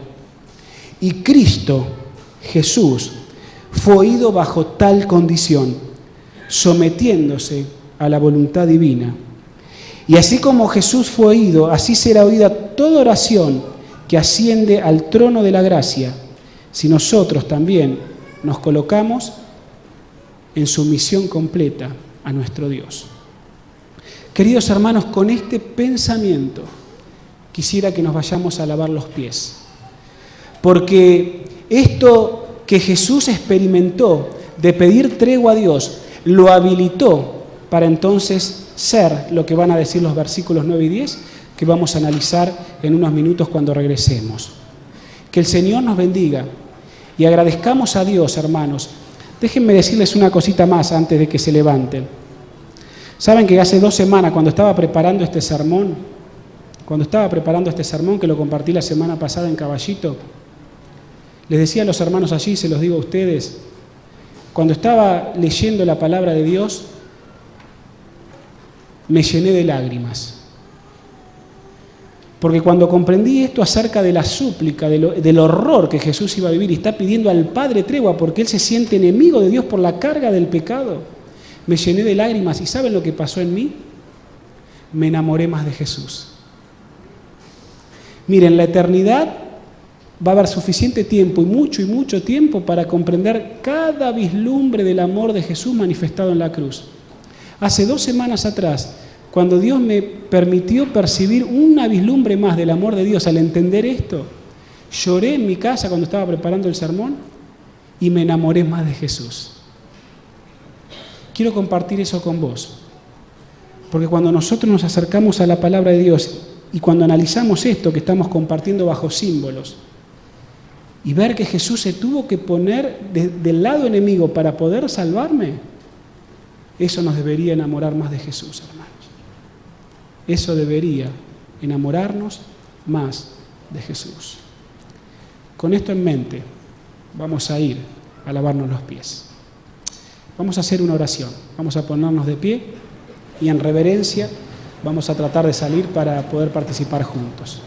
Y Cristo, Jesús, fue oído bajo tal condición, sometiéndose a la voluntad divina. Y así como Jesús fue oído, así será oída toda oración que asciende al trono de la gracia, si nosotros también nos colocamos en sumisión completa a nuestro Dios. Queridos hermanos, con este pensamiento quisiera que nos vayamos a lavar los pies. Porque esto que Jesús experimentó de pedir tregua a Dios, lo habilitó para entonces ser lo que van a decir los versículos 9 y 10, que vamos a analizar en unos minutos cuando regresemos. Que el Señor nos bendiga y agradezcamos a Dios, hermanos. Déjenme decirles una cosita más antes de que se levanten. Saben que hace 2 semanas, cuando estaba preparando este sermón, que lo compartí la semana pasada en Caballito, les decía a los hermanos allí, se los digo a ustedes, cuando estaba leyendo la palabra de Dios, me llené de lágrimas. Porque cuando comprendí esto acerca de la súplica, del horror que Jesús iba a vivir y está pidiendo al Padre tregua porque Él se siente enemigo de Dios por la carga del pecado, me llené de lágrimas. ¿Y saben lo que pasó en mí? Me enamoré más de Jesús. Miren, la eternidad va a haber suficiente tiempo y mucho tiempo para comprender cada vislumbre del amor de Jesús manifestado en la cruz. Hace 2 semanas atrás, cuando Dios me permitió percibir una vislumbre más del amor de Dios al entender esto, lloré en mi casa cuando estaba preparando el sermón y me enamoré más de Jesús. Quiero compartir eso con vos, porque cuando nosotros nos acercamos a la palabra de Dios y cuando analizamos esto que estamos compartiendo bajo símbolos, y ver que Jesús se tuvo que poner del lado enemigo para poder salvarme, eso nos debería enamorar más de Jesús, hermanos. Eso debería enamorarnos más de Jesús. Con esto en mente, vamos a ir a lavarnos los pies. Vamos a hacer una oración. Vamos a ponernos de pie y en reverencia vamos a tratar de salir para poder participar juntos.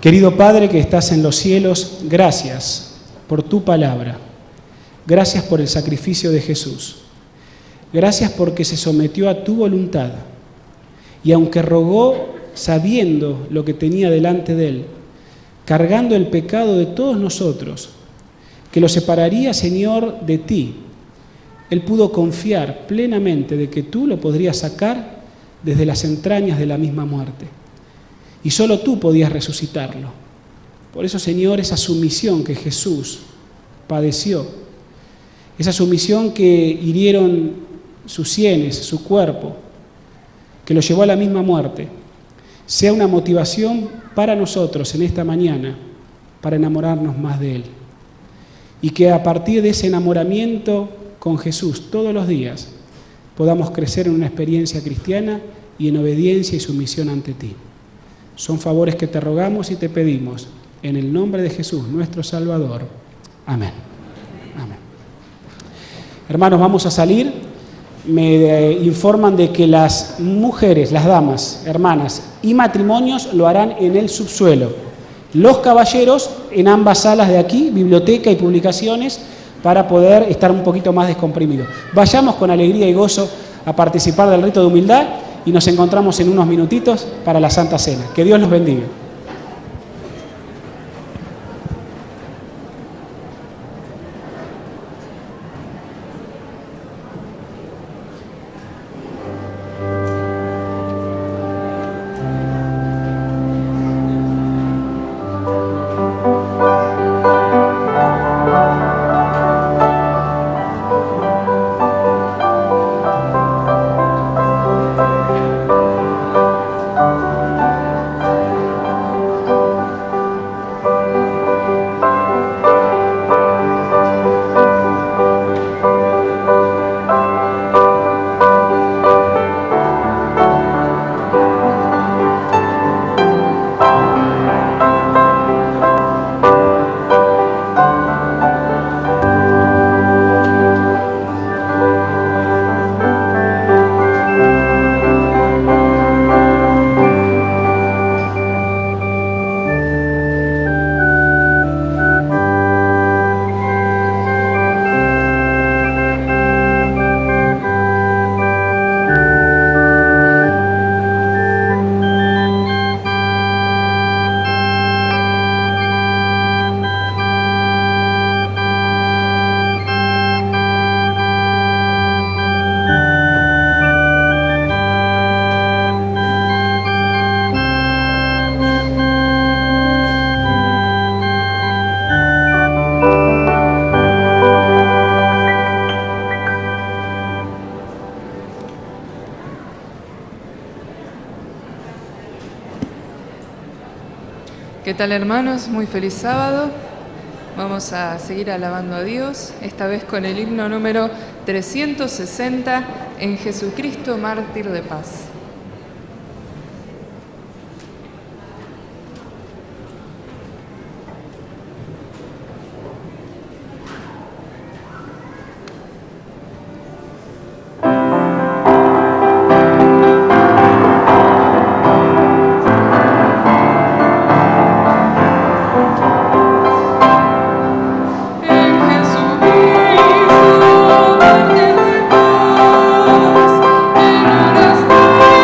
Querido Padre que estás en los cielos, gracias por tu palabra. Gracias por el sacrificio de Jesús. Gracias porque se sometió a tu voluntad. Y aunque rogó sabiendo lo que tenía delante de él, cargando el pecado de todos nosotros, que lo separaría, Señor, de ti, él pudo confiar plenamente de que tú lo podrías sacar desde las entrañas de la misma muerte. Y solo tú podías resucitarlo. Por eso, Señor, esa sumisión que Jesús padeció, esa sumisión que hirieron sus sienes, su cuerpo, que lo llevó a la misma muerte, sea una motivación para nosotros en esta mañana para enamorarnos más de Él. Y que a partir de ese enamoramiento con Jesús todos los días podamos crecer en una experiencia cristiana y en obediencia y sumisión ante ti. Son favores que te rogamos y te pedimos en el nombre de Jesús, nuestro Salvador. Amén. Amén. Hermanos, vamos a salir. Me informan de que las mujeres, las damas, hermanas y matrimonios lo harán en el subsuelo. Los caballeros en ambas salas de aquí, biblioteca y publicaciones, para poder estar un poquito más descomprimidos. Vayamos con alegría y gozo a participar del rito de humildad y nos encontramos en unos minutitos para la Santa Cena. Que Dios los bendiga. ¿Qué tal, hermanos? Muy feliz sábado. Vamos a seguir alabando a Dios, esta vez con el himno número 360, En Jesucristo, mártir de paz. En Jesucristo, mártir de paz, en oración.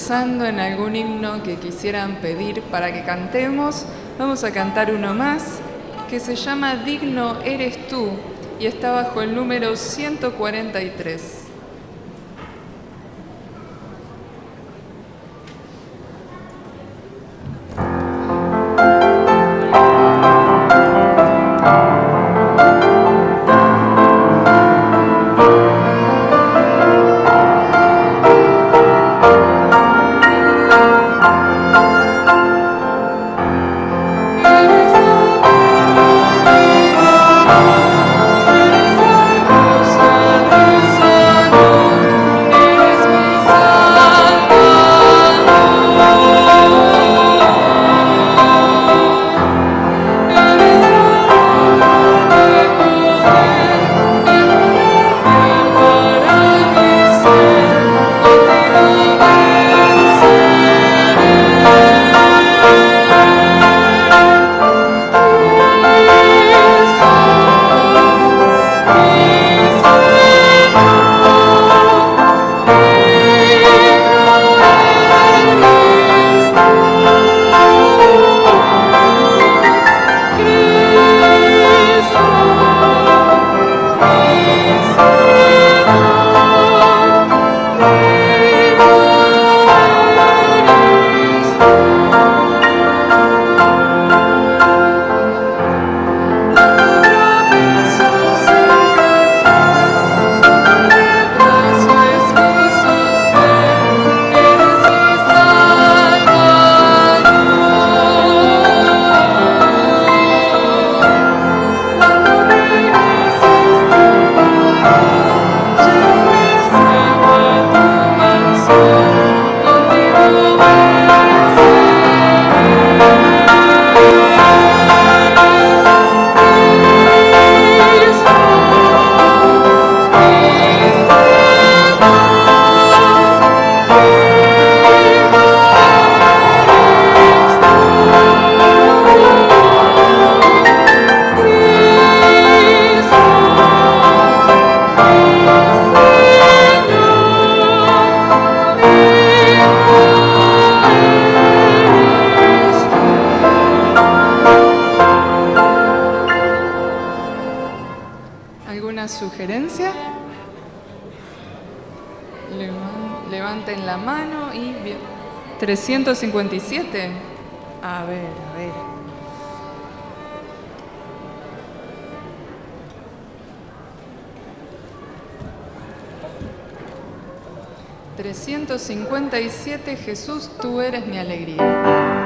pensando en algún himno que quisieran pedir para que cantemos, vamos a cantar uno más que se llama Digno eres tú y está bajo el número 143. ¿Sugerencia? Levanten la mano y... 357. A ver. 357, Jesús, tú eres mi alegría.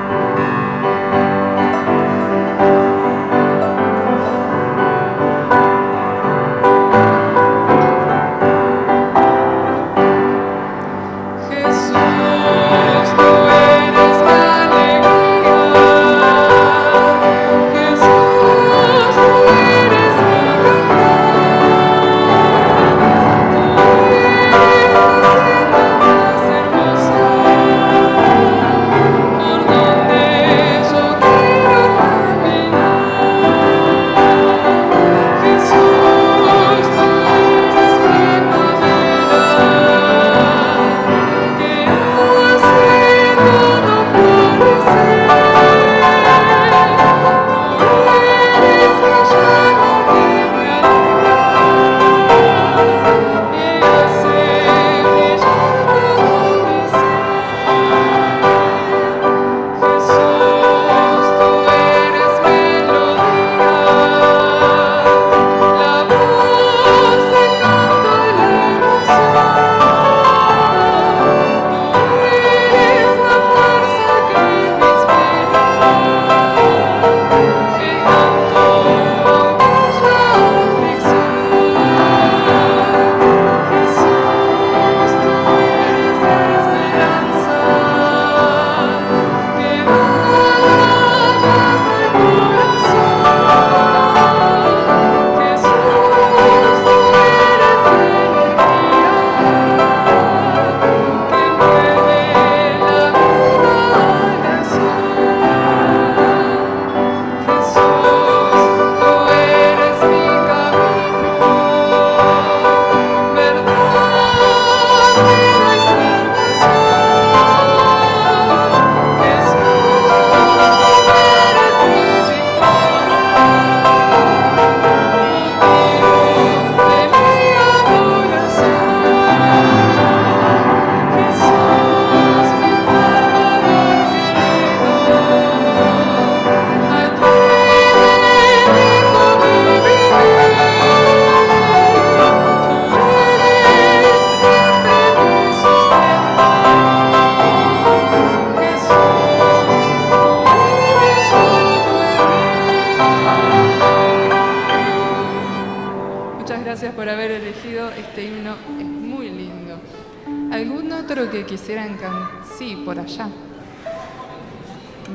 otro que quisieran cantar? Sí, por allá.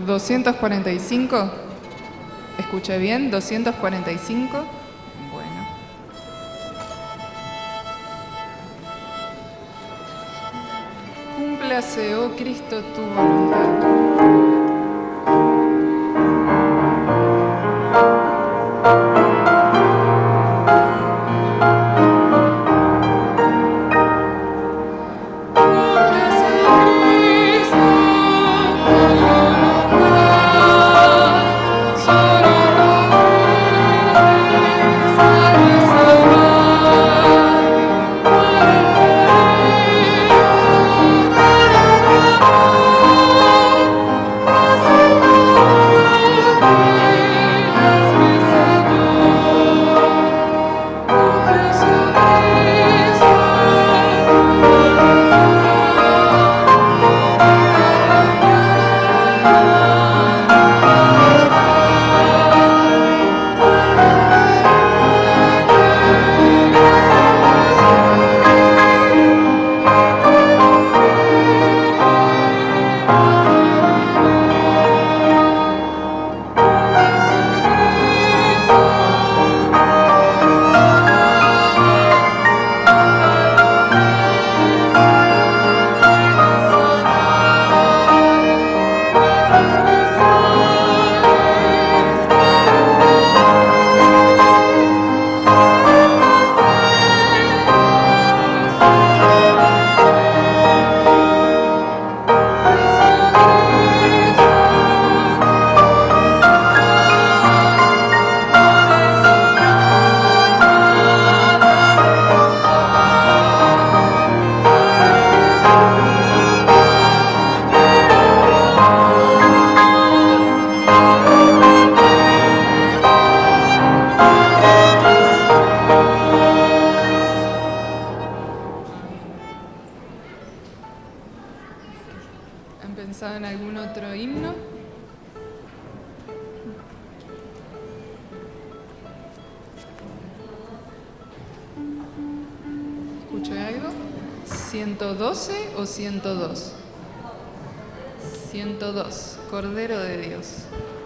245. ¿Escuché bien? 245. Bueno. Cúmplase, oh Cristo, tu voluntad. ¿Han pensado en algún otro himno? ¿Escuché algo? ¿112 o 102? 102, Cordero de Dios. Hijo de Dios,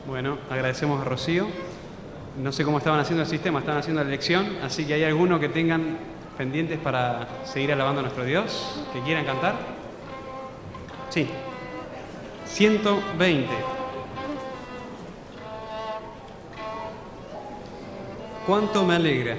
Bueno, agradecemos a Rocío. No sé cómo estaban haciendo el sistema, estaban haciendo la elección, así que hay alguno que tengan pendientes para seguir alabando a nuestro Dios, que quieran cantar. Sí. 120. ¿Cuánto me alegra?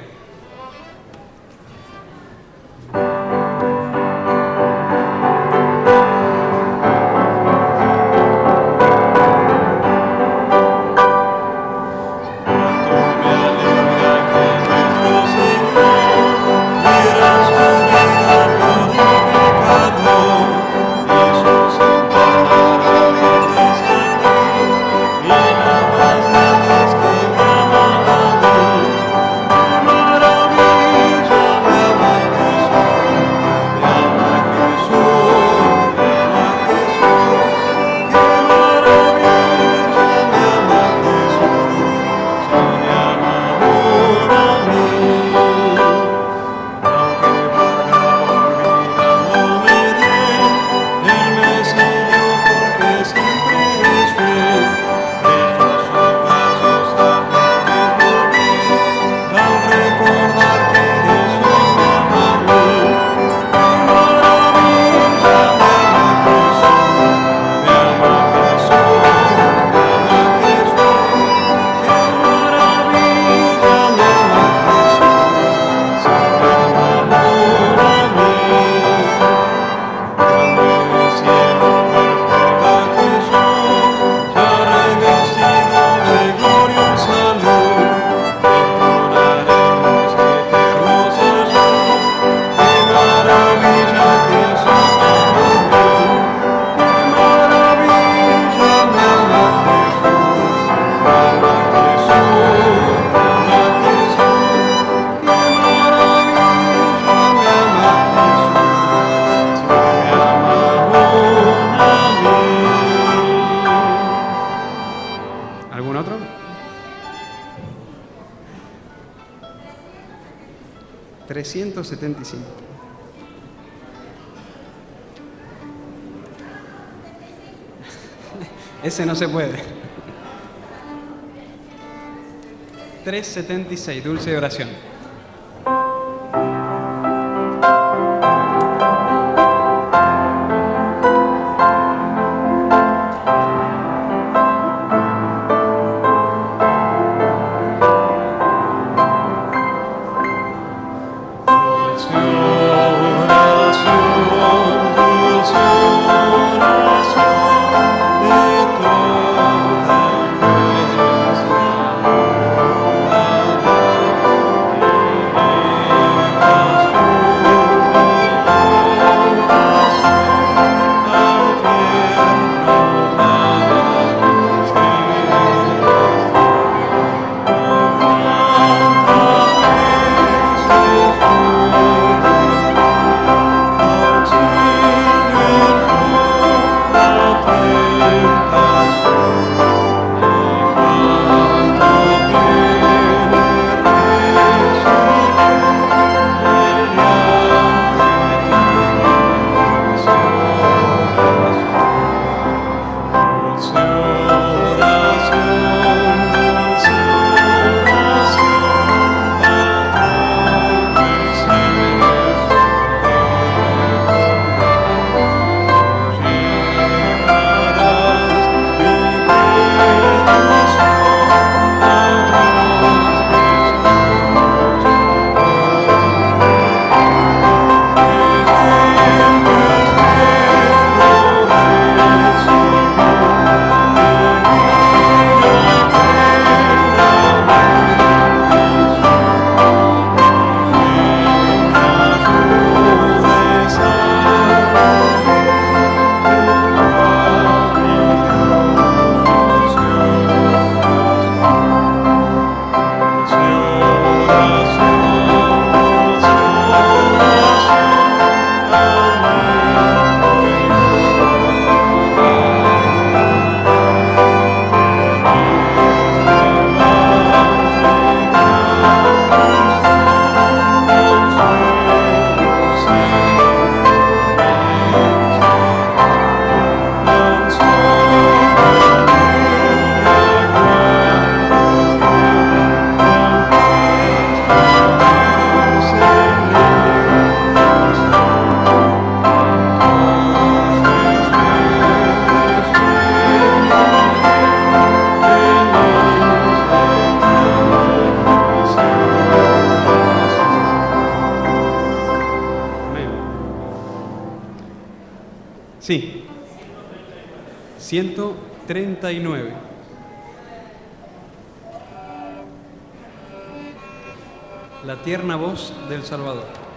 ¿Algún otro? $375. Ese no se puede. 376, dulce de oración. Oración, Sí. 139. La tierna voz del Salvador.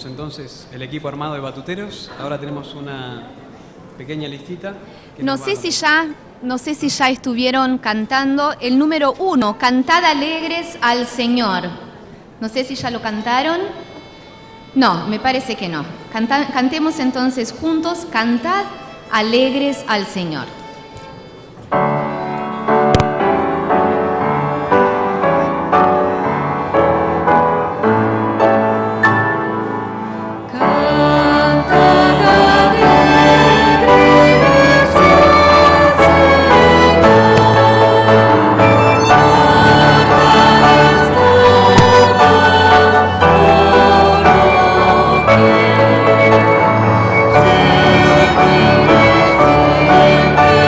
Entonces el equipo armado de batuteros. Ahora tenemos una pequeña listita. No sé si ya estuvieron cantando el número 1, Cantad alegres al Señor. No sé si ya lo cantaron. No, me parece que no. Cantemos entonces juntos, Cantad alegres al Señor. Siempre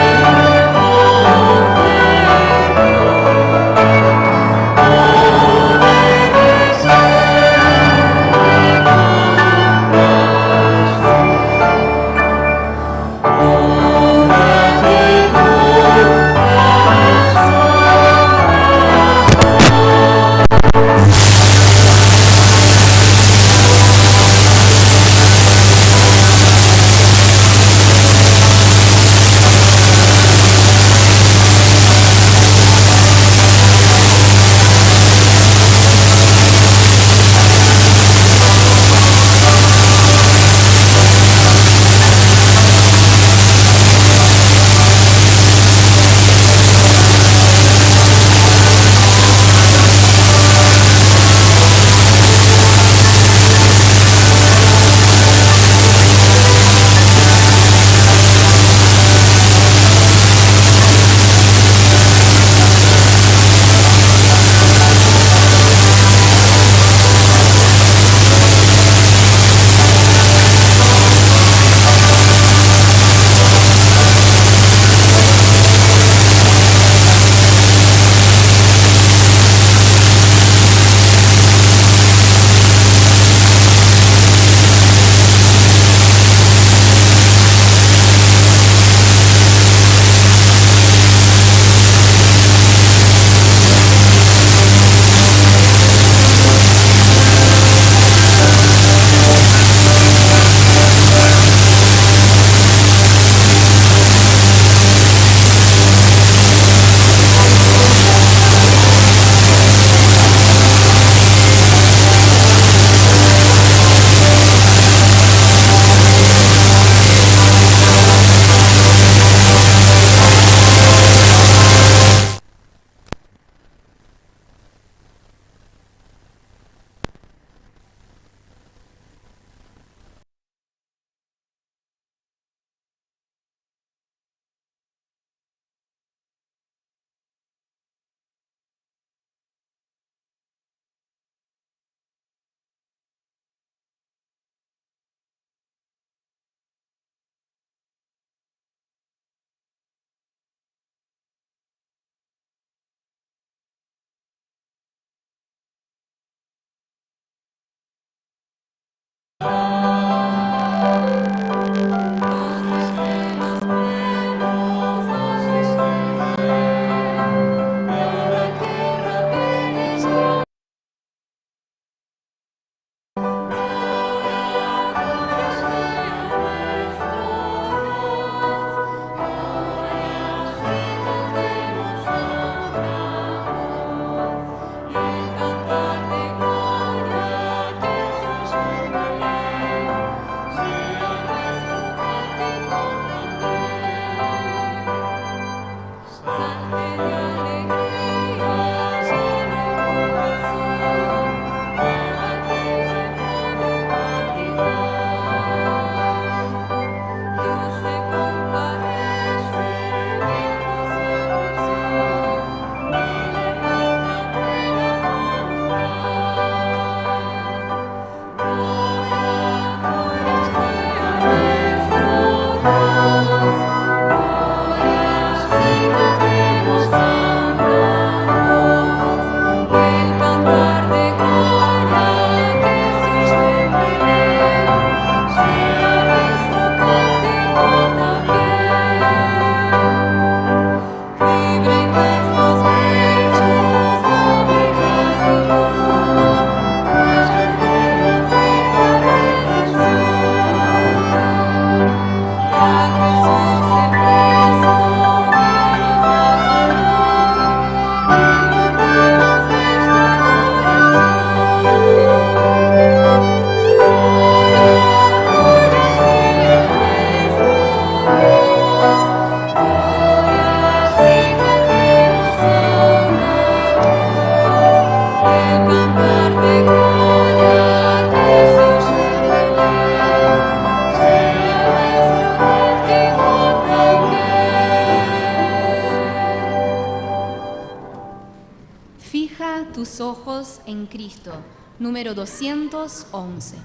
tus ojos en Cristo, número 211.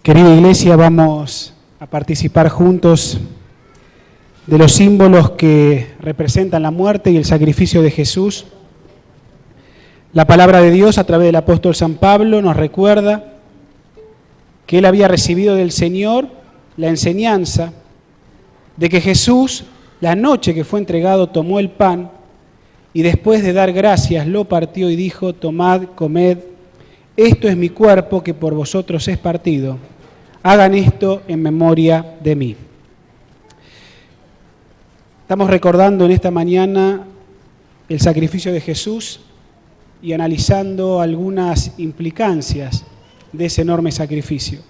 Querida Iglesia, vamos a participar juntos de los símbolos que representan la muerte y el sacrificio de Jesús. La palabra de Dios a través del apóstol San Pablo nos recuerda que él había recibido del Señor la enseñanza de que Jesús, la noche que fue entregado, tomó el pan y después de dar gracias lo partió y dijo: tomad, comed, esto es mi cuerpo que por vosotros es partido. Hagan esto en memoria de mí. Estamos recordando en esta mañana el sacrificio de Jesús y analizando algunas implicancias de ese enorme sacrificio.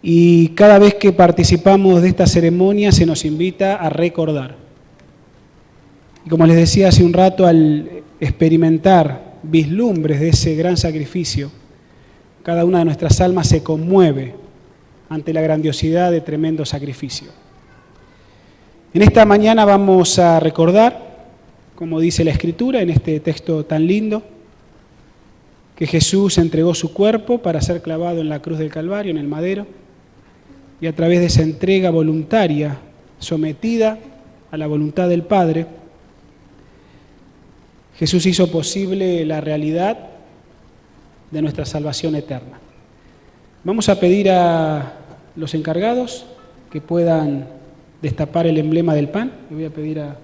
Y cada vez que participamos de esta ceremonia se nos invita a recordar. Y como les decía hace un rato, al experimentar vislumbres de ese gran sacrificio, cada una de nuestras almas se conmueve ante la grandiosidad de tremendo sacrificio. En esta mañana vamos a recordar, como dice la Escritura en este texto tan lindo, que Jesús entregó su cuerpo para ser clavado en la cruz del Calvario, en el madero, y a través de esa entrega voluntaria, sometida a la voluntad del Padre, Jesús hizo posible la realidad de nuestra salvación eterna. Vamos a pedir a los encargados que puedan destapar el emblema del pan. Le voy a pedir a...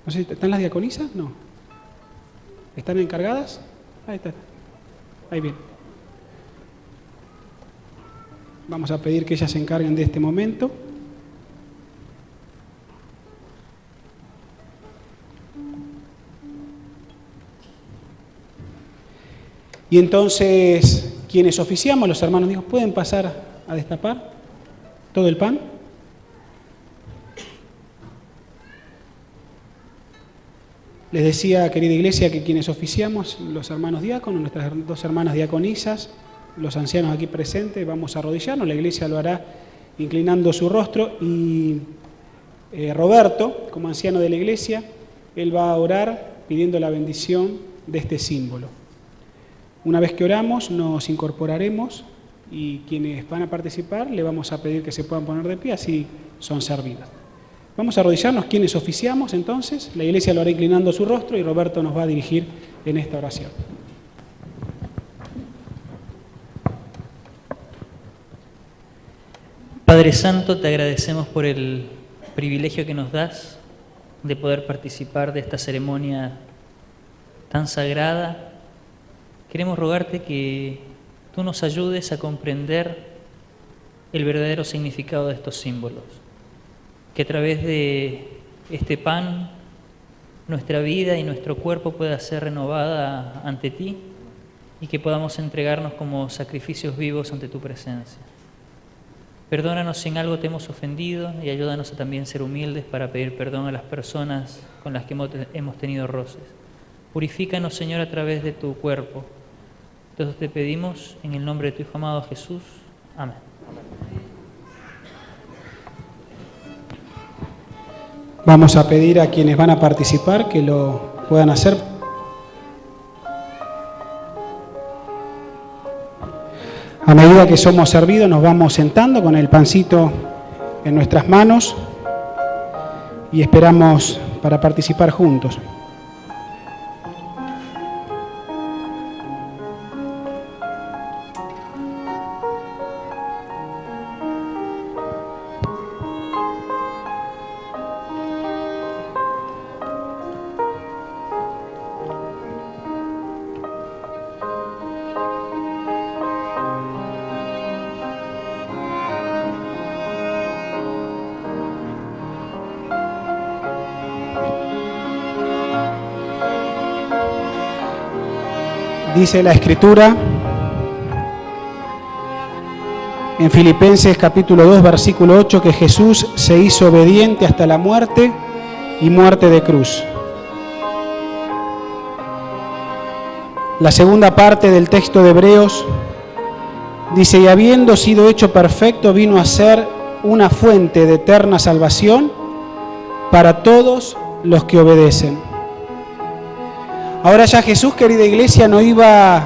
No sé, ¿están las diaconisas? No. ¿Están encargadas? Ahí están. Ahí bien. Vamos a pedir que ellas se encarguen de este momento. Y entonces, quienes oficiamos, los hermanos digo, ¿pueden pasar a destapar todo el pan? Les decía, querida iglesia, que quienes oficiamos, los hermanos diáconos, nuestras dos hermanas diaconisas, los ancianos aquí presentes, vamos a arrodillarnos, la iglesia lo hará inclinando su rostro y Roberto, como anciano de la iglesia, él va a orar pidiendo la bendición de este símbolo. Una vez que oramos, nos incorporaremos y quienes van a participar le vamos a pedir que se puedan poner de pie, así son servidas. Vamos a arrodillarnos quienes oficiamos entonces, la iglesia lo hará inclinando su rostro y Roberto nos va a dirigir en esta oración. Padre Santo, te agradecemos por el privilegio que nos das de poder participar de esta ceremonia tan sagrada. Queremos rogarte que tú nos ayudes a comprender el verdadero significado de estos símbolos, que a través de este pan nuestra vida y nuestro cuerpo pueda ser renovada ante ti y que podamos entregarnos como sacrificios vivos ante tu presencia. Perdónanos si en algo te hemos ofendido y ayúdanos a también ser humildes para pedir perdón a las personas con las que hemos tenido roces. Purifícanos, Señor, a través de tu cuerpo. Entonces te pedimos en el nombre de tu Hijo amado Jesús. Amén. Vamos a pedir a quienes van a participar que lo puedan hacer. A medida que somos servidos nos vamos sentando con el pancito en nuestras manos y esperamos para participar juntos. Dice la Escritura en Filipenses capítulo 2, versículo 8, que Jesús se hizo obediente hasta la muerte y muerte de cruz. La segunda parte del texto de Hebreos dice, y habiendo sido hecho perfecto, vino a ser una fuente de eterna salvación para todos los que obedecen. Ahora ya Jesús, querida iglesia, no iba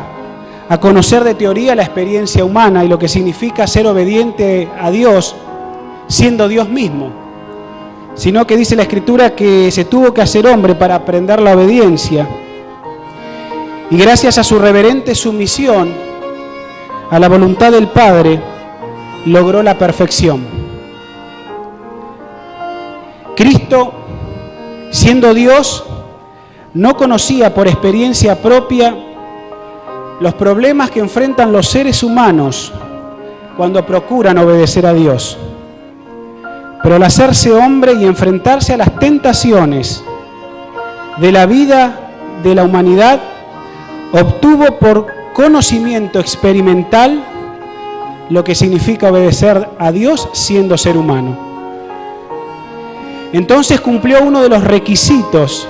a conocer de teoría la experiencia humana y lo que significa ser obediente a Dios siendo Dios mismo, sino que dice la Escritura que se tuvo que hacer hombre para aprender la obediencia. Y gracias a su reverente sumisión a la voluntad del Padre, logró la perfección. Cristo, siendo Dios, no conocía por experiencia propia los problemas que enfrentan los seres humanos cuando procuran obedecer a Dios. Pero al hacerse hombre y enfrentarse a las tentaciones de la vida de la humanidad, obtuvo por conocimiento experimental lo que significa obedecer a Dios siendo ser humano. Entonces cumplió uno de los requisitos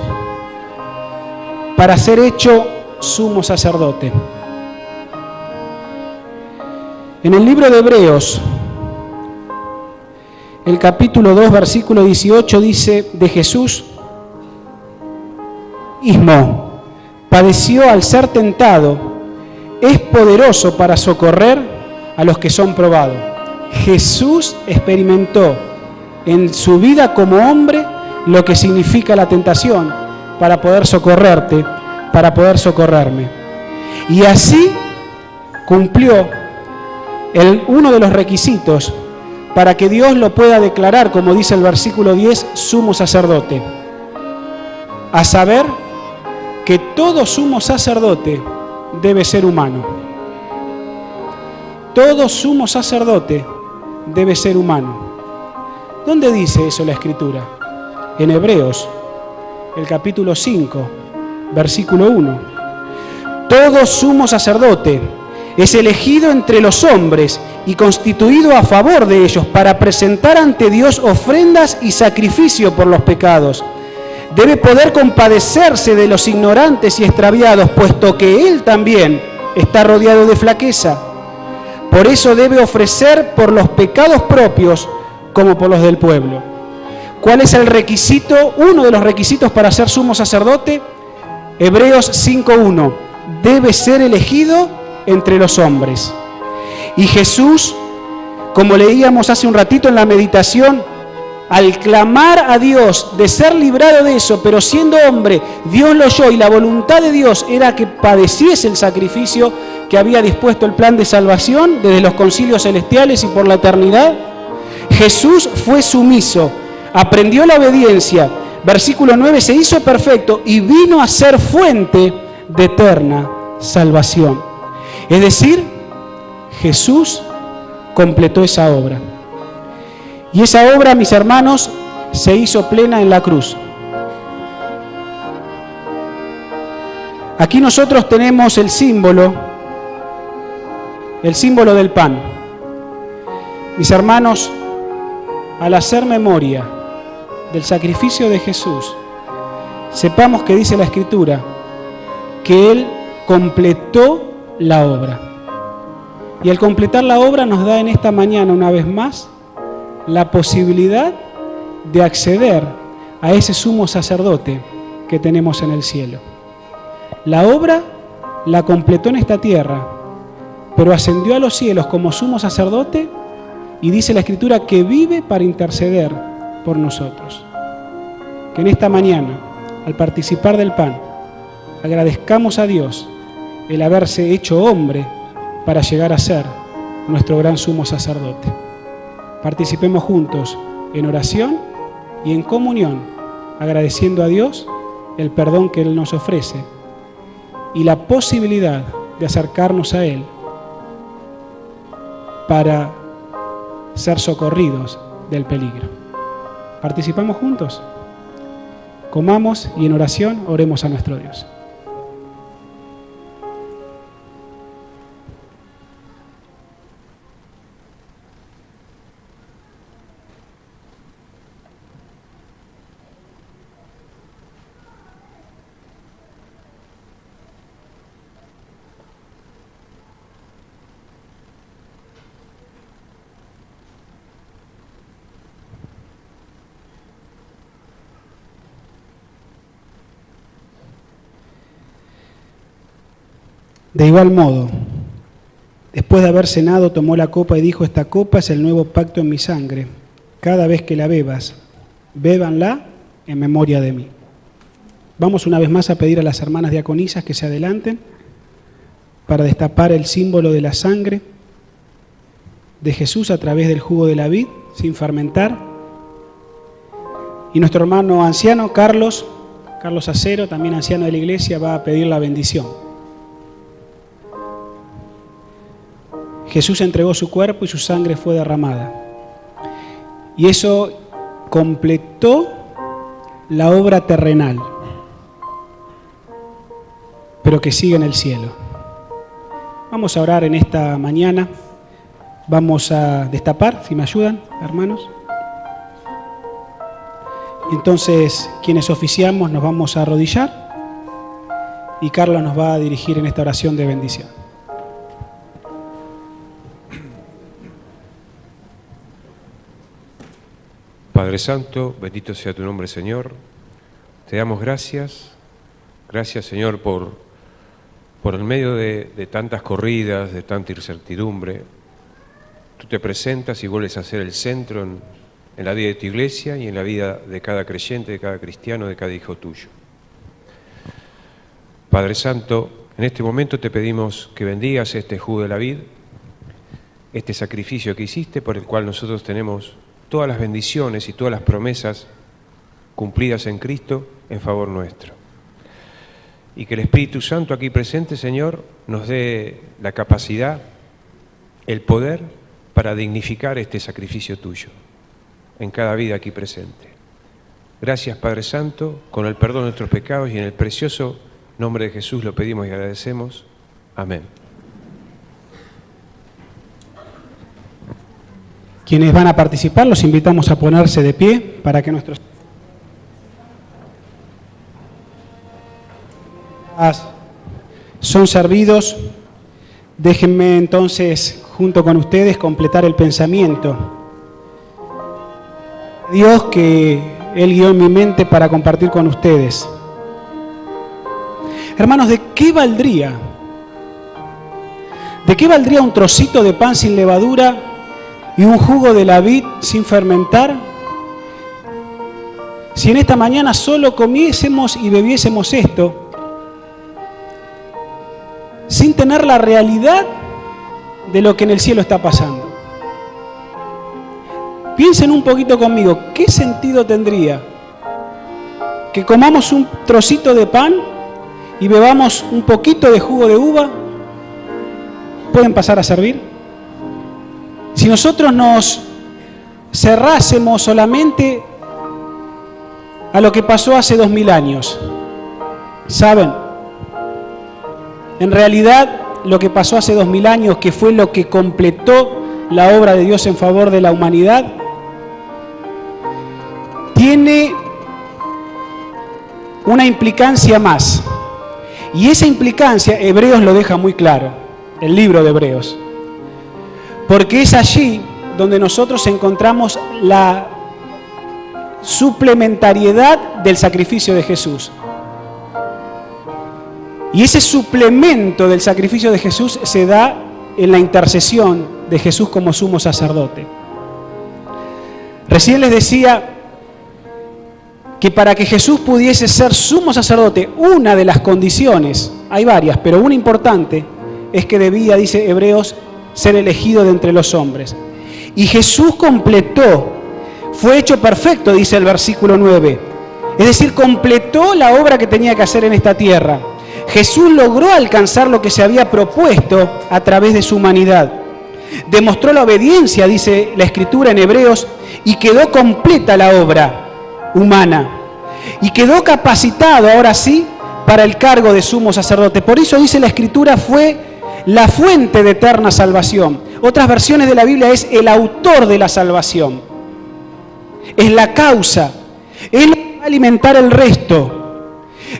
para ser hecho sumo sacerdote. En el libro de Hebreos, el capítulo 2, versículo 18 dice de Jesús mismo, padeció al ser tentado, es poderoso para socorrer a los que son probados. Jesús experimentó en su vida como hombre lo que significa la tentación para poder socorrerte, para poder socorrerme. Y así cumplió uno de los requisitos para que Dios lo pueda declarar, como dice el versículo 10, sumo sacerdote. A saber, que todo sumo sacerdote debe ser humano. Todo sumo sacerdote debe ser humano. ¿Dónde dice eso la Escritura? En Hebreos, el capítulo 5, versículo 1. Todo sumo sacerdote es elegido entre los hombres y constituido a favor de ellos para presentar ante Dios ofrendas y sacrificio por los pecados. Debe poder compadecerse de los ignorantes y extraviados, puesto que Él también está rodeado de flaqueza. Por eso debe ofrecer por los pecados propios como por los del pueblo. ¿Cuál es el requisito? Uno de los requisitos para ser sumo sacerdote. Hebreos 5:1. Debe ser elegido entre los hombres. Y Jesús, como leíamos hace un ratito en la meditación, al clamar a Dios de ser librado de eso, pero siendo hombre, Dios lo oyó y la voluntad de Dios era que padeciese el sacrificio que había dispuesto el plan de salvación desde los concilios celestiales y por la eternidad. Jesús fue sumiso, aprendió la obediencia. Versículo 9, se hizo perfecto y vino a ser fuente de eterna salvación. Es decir, Jesús completó esa obra. Y esa obra, mis hermanos, se hizo plena en la cruz. Aquí nosotros tenemos el símbolo del pan. Mis hermanos, al hacer memoria del sacrificio de Jesús, sepamos que dice la Escritura que Él completó la obra. Y al completar la obra nos da en esta mañana, una vez más, la posibilidad de acceder a ese sumo sacerdote que tenemos en el cielo. La obra la completó en esta tierra, pero ascendió a los cielos como sumo sacerdote y dice la Escritura que vive para interceder por nosotros. Que en esta mañana, al participar del pan, agradezcamos a Dios el haberse hecho hombre para llegar a ser nuestro gran sumo sacerdote. Participemos juntos en oración y en comunión, agradeciendo a Dios el perdón que Él nos ofrece y la posibilidad de acercarnos a Él para ser socorridos del peligro. ¿Participamos juntos? Comamos y en oración oremos a nuestro Dios. De igual modo, después de haber cenado, tomó la copa y dijo: esta copa es el nuevo pacto en mi sangre. Cada vez que la bebas, bébanla en memoria de mí. Vamos una vez más a pedir a las hermanas diaconisas que se adelanten para destapar el símbolo de la sangre de Jesús a través del jugo de la vid, sin fermentar. Y nuestro hermano anciano, Carlos Acero, también anciano de la iglesia, va a pedir la bendición. Jesús entregó su cuerpo y su sangre fue derramada. Y eso completó la obra terrenal, pero que sigue en el cielo. Vamos a orar en esta mañana. Vamos a destapar, si me ayudan, hermanos. Entonces, quienes oficiamos nos vamos a arrodillar y Carlos nos va a dirigir en esta oración de bendición. Padre Santo, bendito sea tu nombre, Señor. Te damos gracias. Gracias, Señor, por el medio de tantas corridas, de tanta incertidumbre. Tú te presentas y vuelves a ser el centro en la vida de tu iglesia y en la vida de cada creyente, de cada cristiano, de cada hijo tuyo. Padre Santo, en este momento te pedimos que bendigas este jugo de la vid, este sacrificio que hiciste, por el cual nosotros tenemos todas las bendiciones y todas las promesas cumplidas en Cristo en favor nuestro. Y que el Espíritu Santo aquí presente, Señor, nos dé la capacidad, el poder para dignificar este sacrificio tuyo en cada vida aquí presente. Gracias, Padre Santo, con el perdón de nuestros pecados y en el precioso nombre de Jesús lo pedimos y agradecemos. Amén. Quienes van a participar, los invitamos a ponerse de pie para que nuestros son servidos. Déjenme entonces, junto con ustedes, completar el pensamiento. Dios que Él guió en mi mente para compartir con ustedes. Hermanos, ¿de qué valdría? ¿De qué valdría un trocito de pan sin levadura y un jugo de la vid sin fermentar? Si en esta mañana solo comiésemos y bebiésemos esto, sin tener la realidad de lo que en el cielo está pasando. Piensen un poquito conmigo, ¿qué sentido tendría que comamos un trocito de pan y bebamos un poquito de jugo de uva? ¿Pueden pasar a servir? Si nosotros nos cerrásemos solamente a lo que pasó hace 2000 años, ¿saben? En realidad, lo que pasó hace 2000 años, que fue lo que completó la obra de Dios en favor de la humanidad, tiene una implicancia más. Y esa implicancia, Hebreos lo deja muy claro, el libro de Hebreos. Porque es allí donde nosotros encontramos la suplementariedad del sacrificio de Jesús. Y ese suplemento del sacrificio de Jesús se da en la intercesión de Jesús como sumo sacerdote. Recién les decía que para que Jesús pudiese ser sumo sacerdote, una de las condiciones, hay varias, pero una importante, es que debía, dice Hebreos, ser elegido de entre los hombres. Y Jesús completó, fue hecho perfecto, dice el versículo 9. Es decir, completó la obra que tenía que hacer en esta tierra. Jesús logró alcanzar lo que se había propuesto a través de su humanidad. Demostró la obediencia, dice la Escritura en Hebreos, y quedó completa la obra humana. Y quedó capacitado, ahora sí, para el cargo de sumo sacerdote. Por eso dice la Escritura, fue la fuente de eterna salvación. Otras versiones de la Biblia es el autor de la salvación. Es la causa. Él va a alimentar el resto.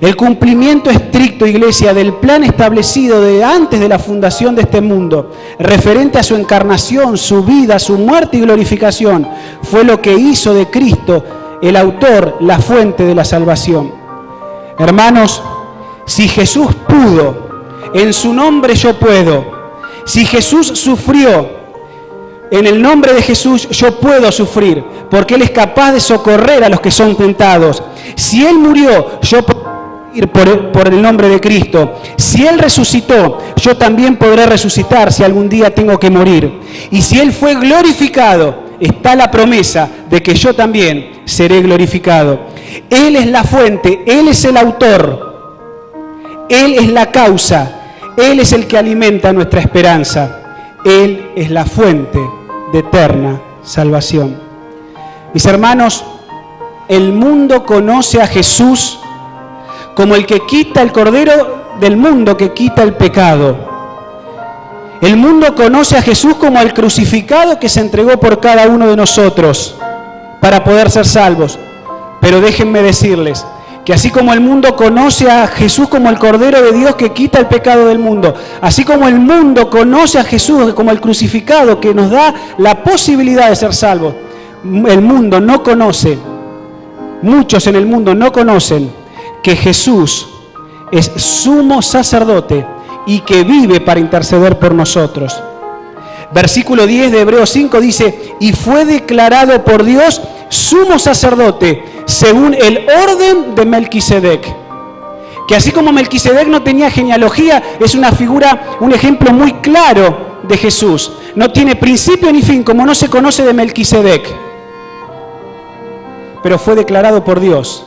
El cumplimiento estricto, iglesia, del plan establecido de antes de la fundación de este mundo, referente a su encarnación, su vida, su muerte y glorificación, fue lo que hizo de Cristo el autor, la fuente de la salvación. Hermanos, si Jesús pudo, en su nombre yo puedo. Si Jesús sufrió, en el nombre de Jesús yo puedo sufrir, porque Él es capaz de socorrer a los que son tentados. Si Él murió, yo puedo ir por el nombre de Cristo. Si Él resucitó, yo también podré resucitar si algún día tengo que morir. Y si Él fue glorificado, está la promesa de que yo también seré glorificado. Él es la fuente, Él es el autor, Él es la causa, Él es el que alimenta nuestra esperanza. Él es la fuente de eterna salvación. Mis hermanos, el mundo conoce a Jesús como el que quita el cordero del mundo, que quita el pecado. El mundo conoce a Jesús como el crucificado que se entregó por cada uno de nosotros para poder ser salvos. Pero déjenme decirles que así como el mundo conoce a Jesús como el Cordero de Dios que quita el pecado del mundo, así como el mundo conoce a Jesús como el crucificado que nos da la posibilidad de ser salvos, el mundo no conoce, muchos en el mundo no conocen que Jesús es sumo sacerdote y que vive para interceder por nosotros. Versículo 10 de Hebreos 5 dice, y fue declarado por Dios sumo sacerdote según el orden de Melquisedec. Que así como Melquisedec no tenía genealogía, es una figura, un ejemplo muy claro de Jesús. No tiene principio ni fin, como no se conoce de Melquisedec. Pero fue declarado por Dios.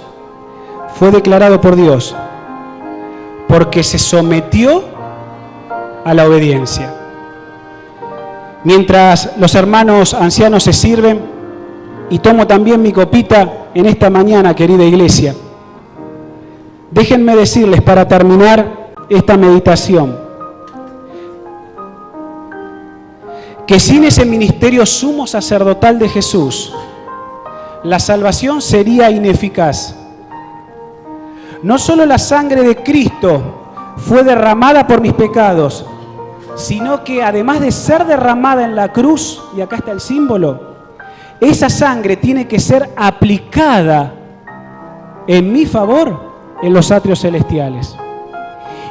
Fue declarado por Dios porque se sometió a la obediencia. Mientras los hermanos ancianos se sirven, y tomo también mi copita en esta mañana, querida iglesia, déjenme decirles para terminar esta meditación, que sin ese ministerio sumo sacerdotal de Jesús, la salvación sería ineficaz. No solo la sangre de Cristo fue derramada por mis pecados, sino que además de ser derramada en la cruz, y acá está el símbolo, esa sangre tiene que ser aplicada en mi favor en los atrios celestiales.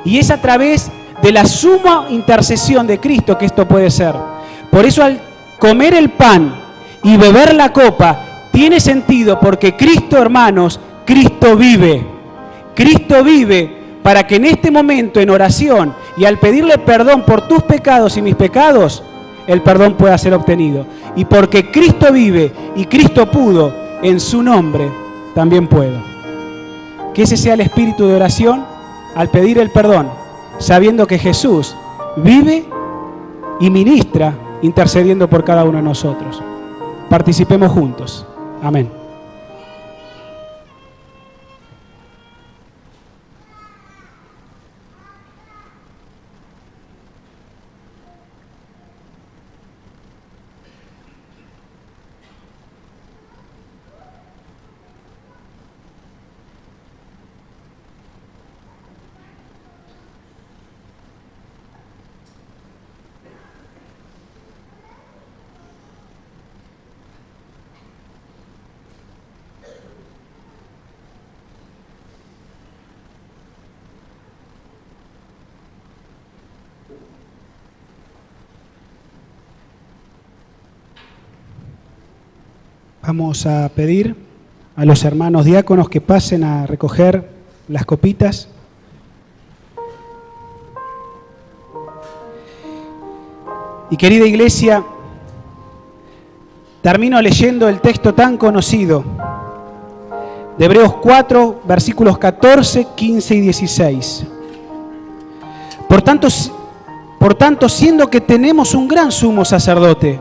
Y es a través de la suma intercesión de Cristo que esto puede ser. Por eso al comer el pan y beber la copa tiene sentido, porque Cristo, hermanos, Cristo vive. Cristo vive para que en este momento en oración y al pedirle perdón por tus pecados y mis pecados, el perdón pueda ser obtenido. Y porque Cristo vive y Cristo pudo, en su nombre también puedo. Que ese sea el espíritu de oración al pedir el perdón, sabiendo que Jesús vive y ministra intercediendo por cada uno de nosotros. Participemos juntos. Amén. Vamos a pedir a los hermanos diáconos que pasen a recoger las copitas. Y querida iglesia, termino leyendo el texto tan conocido de Hebreos 4, versículos 14, 15 y 16. Por tanto, siendo que tenemos un gran sumo sacerdote,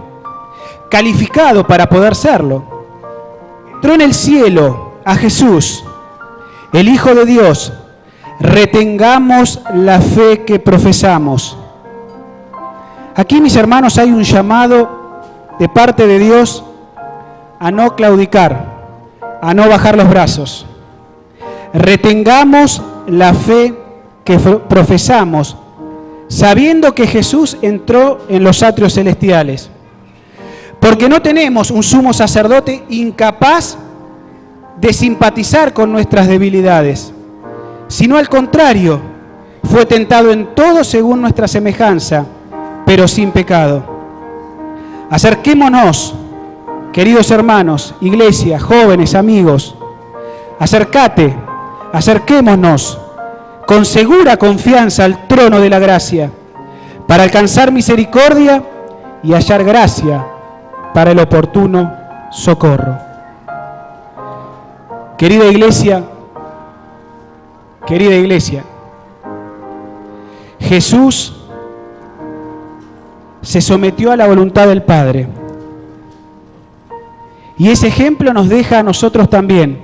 calificado para poder serlo, entró en el cielo a Jesús, el Hijo de Dios, retengamos la fe que profesamos. Aquí, mis hermanos, hay un llamado de parte de Dios a no claudicar, a no bajar los brazos. Retengamos la fe que profesamos, sabiendo que Jesús entró en los atrios celestiales. Porque no tenemos un sumo sacerdote incapaz de simpatizar con nuestras debilidades, sino al contrario, fue tentado en todo según nuestra semejanza, pero sin pecado. Acerquémonos, queridos hermanos, iglesia, jóvenes, amigos, acerquémonos con segura confianza al trono de la gracia, para alcanzar misericordia y hallar gracia para el oportuno socorro. Querida iglesia, Jesús se sometió a la voluntad del Padre. Y ese ejemplo nos deja a nosotros también.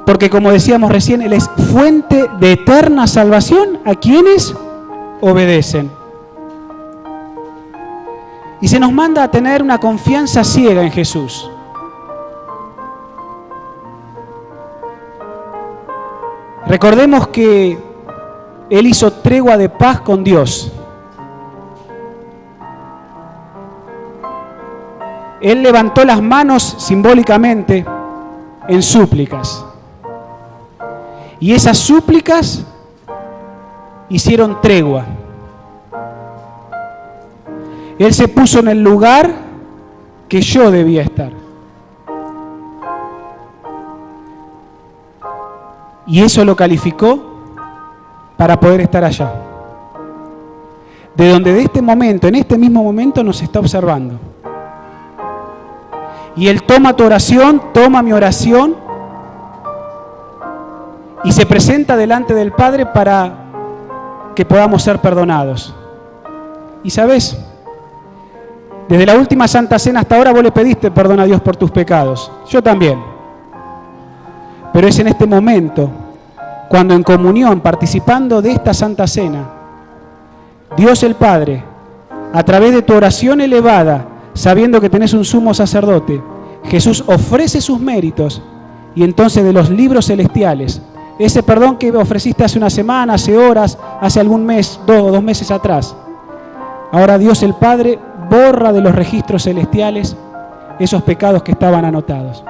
Porque como decíamos recién, Él es fuente de eterna salvación a quienes obedecen. Y se nos manda a tener una confianza ciega en Jesús. Recordemos que Él hizo tregua de paz con Dios. Él levantó las manos simbólicamente en súplicas. Y esas súplicas hicieron tregua. Él se puso en el lugar que yo debía estar. Y eso lo calificó para poder estar allá. De donde de este momento, en este mismo momento, nos está observando. Y Él toma tu oración, toma mi oración y se presenta delante del Padre para que podamos ser perdonados. Y sabes, desde la última Santa Cena hasta ahora vos le pediste perdón a Dios por tus pecados. Yo también. Pero es en este momento, cuando en comunión, participando de esta Santa Cena, Dios el Padre, a través de tu oración elevada, sabiendo que tenés un sumo sacerdote, Jesús ofrece sus méritos y entonces de los libros celestiales, ese perdón que ofreciste hace una semana, hace horas, hace algún mes, 2 o 2 meses atrás, ahora Dios el Padre borra de los registros celestiales esos pecados que estaban anotados.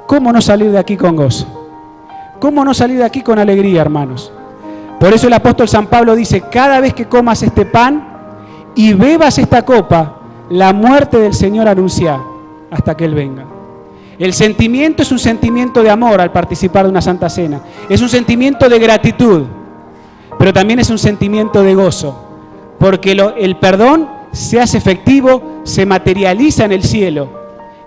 ¿Cómo no salir de aquí con gozo? ¿Cómo no salir de aquí con alegría, hermanos? Por eso el apóstol San Pablo dice, cada vez que comas este pan y bebas esta copa, la muerte del Señor anuncia hasta que Él venga. El sentimiento es un sentimiento de amor al participar de una Santa Cena. Es un sentimiento de gratitud, pero también es un sentimiento de gozo, porque el perdón se hace efectivo, se materializa en el cielo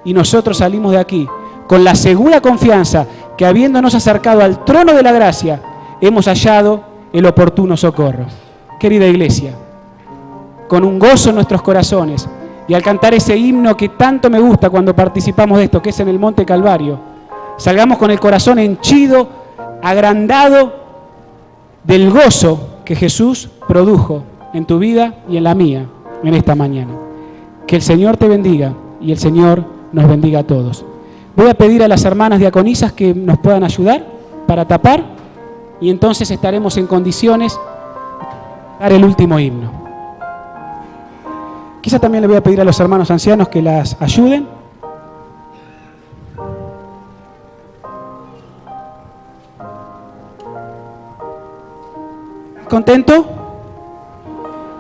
y nosotros salimos de aquí con la segura confianza que habiéndonos acercado al trono de la gracia, hemos hallado el oportuno socorro. Querida Iglesia, con un gozo en nuestros corazones y al cantar ese himno que tanto me gusta cuando participamos de esto, que es en el Monte Calvario, salgamos con el corazón henchido, agrandado del gozo que Jesús produjo en tu vida y en la mía en esta mañana. Que el Señor te bendiga y el Señor nos bendiga a todos. Voy a pedir a las hermanas diaconisas que nos puedan ayudar para tapar y entonces estaremos en condiciones de dar el último himno. Quizá también le voy a pedir a los hermanos ancianos que las ayuden. ¿Contento?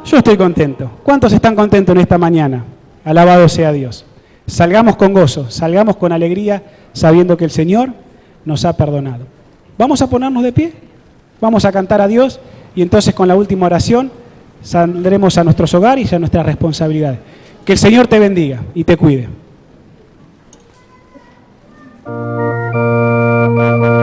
Yo estoy contento. ¿Cuántos están contentos en esta mañana? Alabado sea Dios. Salgamos con gozo, salgamos con alegría, sabiendo que el Señor nos ha perdonado. Vamos a ponernos de pie, vamos a cantar a Dios y entonces con la última oración saldremos a nuestros hogares y a nuestras responsabilidades. Que el Señor te bendiga y te cuide. Amen.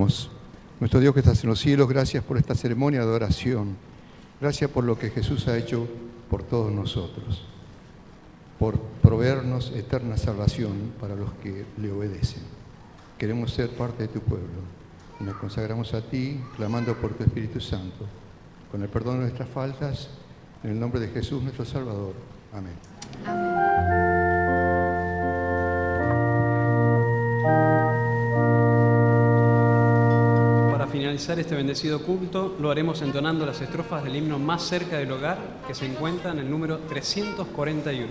Oremos. Nuestro Dios que estás en los cielos, gracias por esta ceremonia de oración. Gracias por lo que Jesús ha hecho por todos nosotros, por proveernos eterna salvación para los que le obedecen. Queremos ser parte de tu pueblo y nos consagramos a ti, clamando por tu Espíritu Santo, con el perdón de nuestras faltas, en el nombre de Jesús nuestro Salvador. Amén. Para finalizar este bendecido culto, lo haremos entonando las estrofas del himno Más cerca del hogar, que se encuentra en el número 341.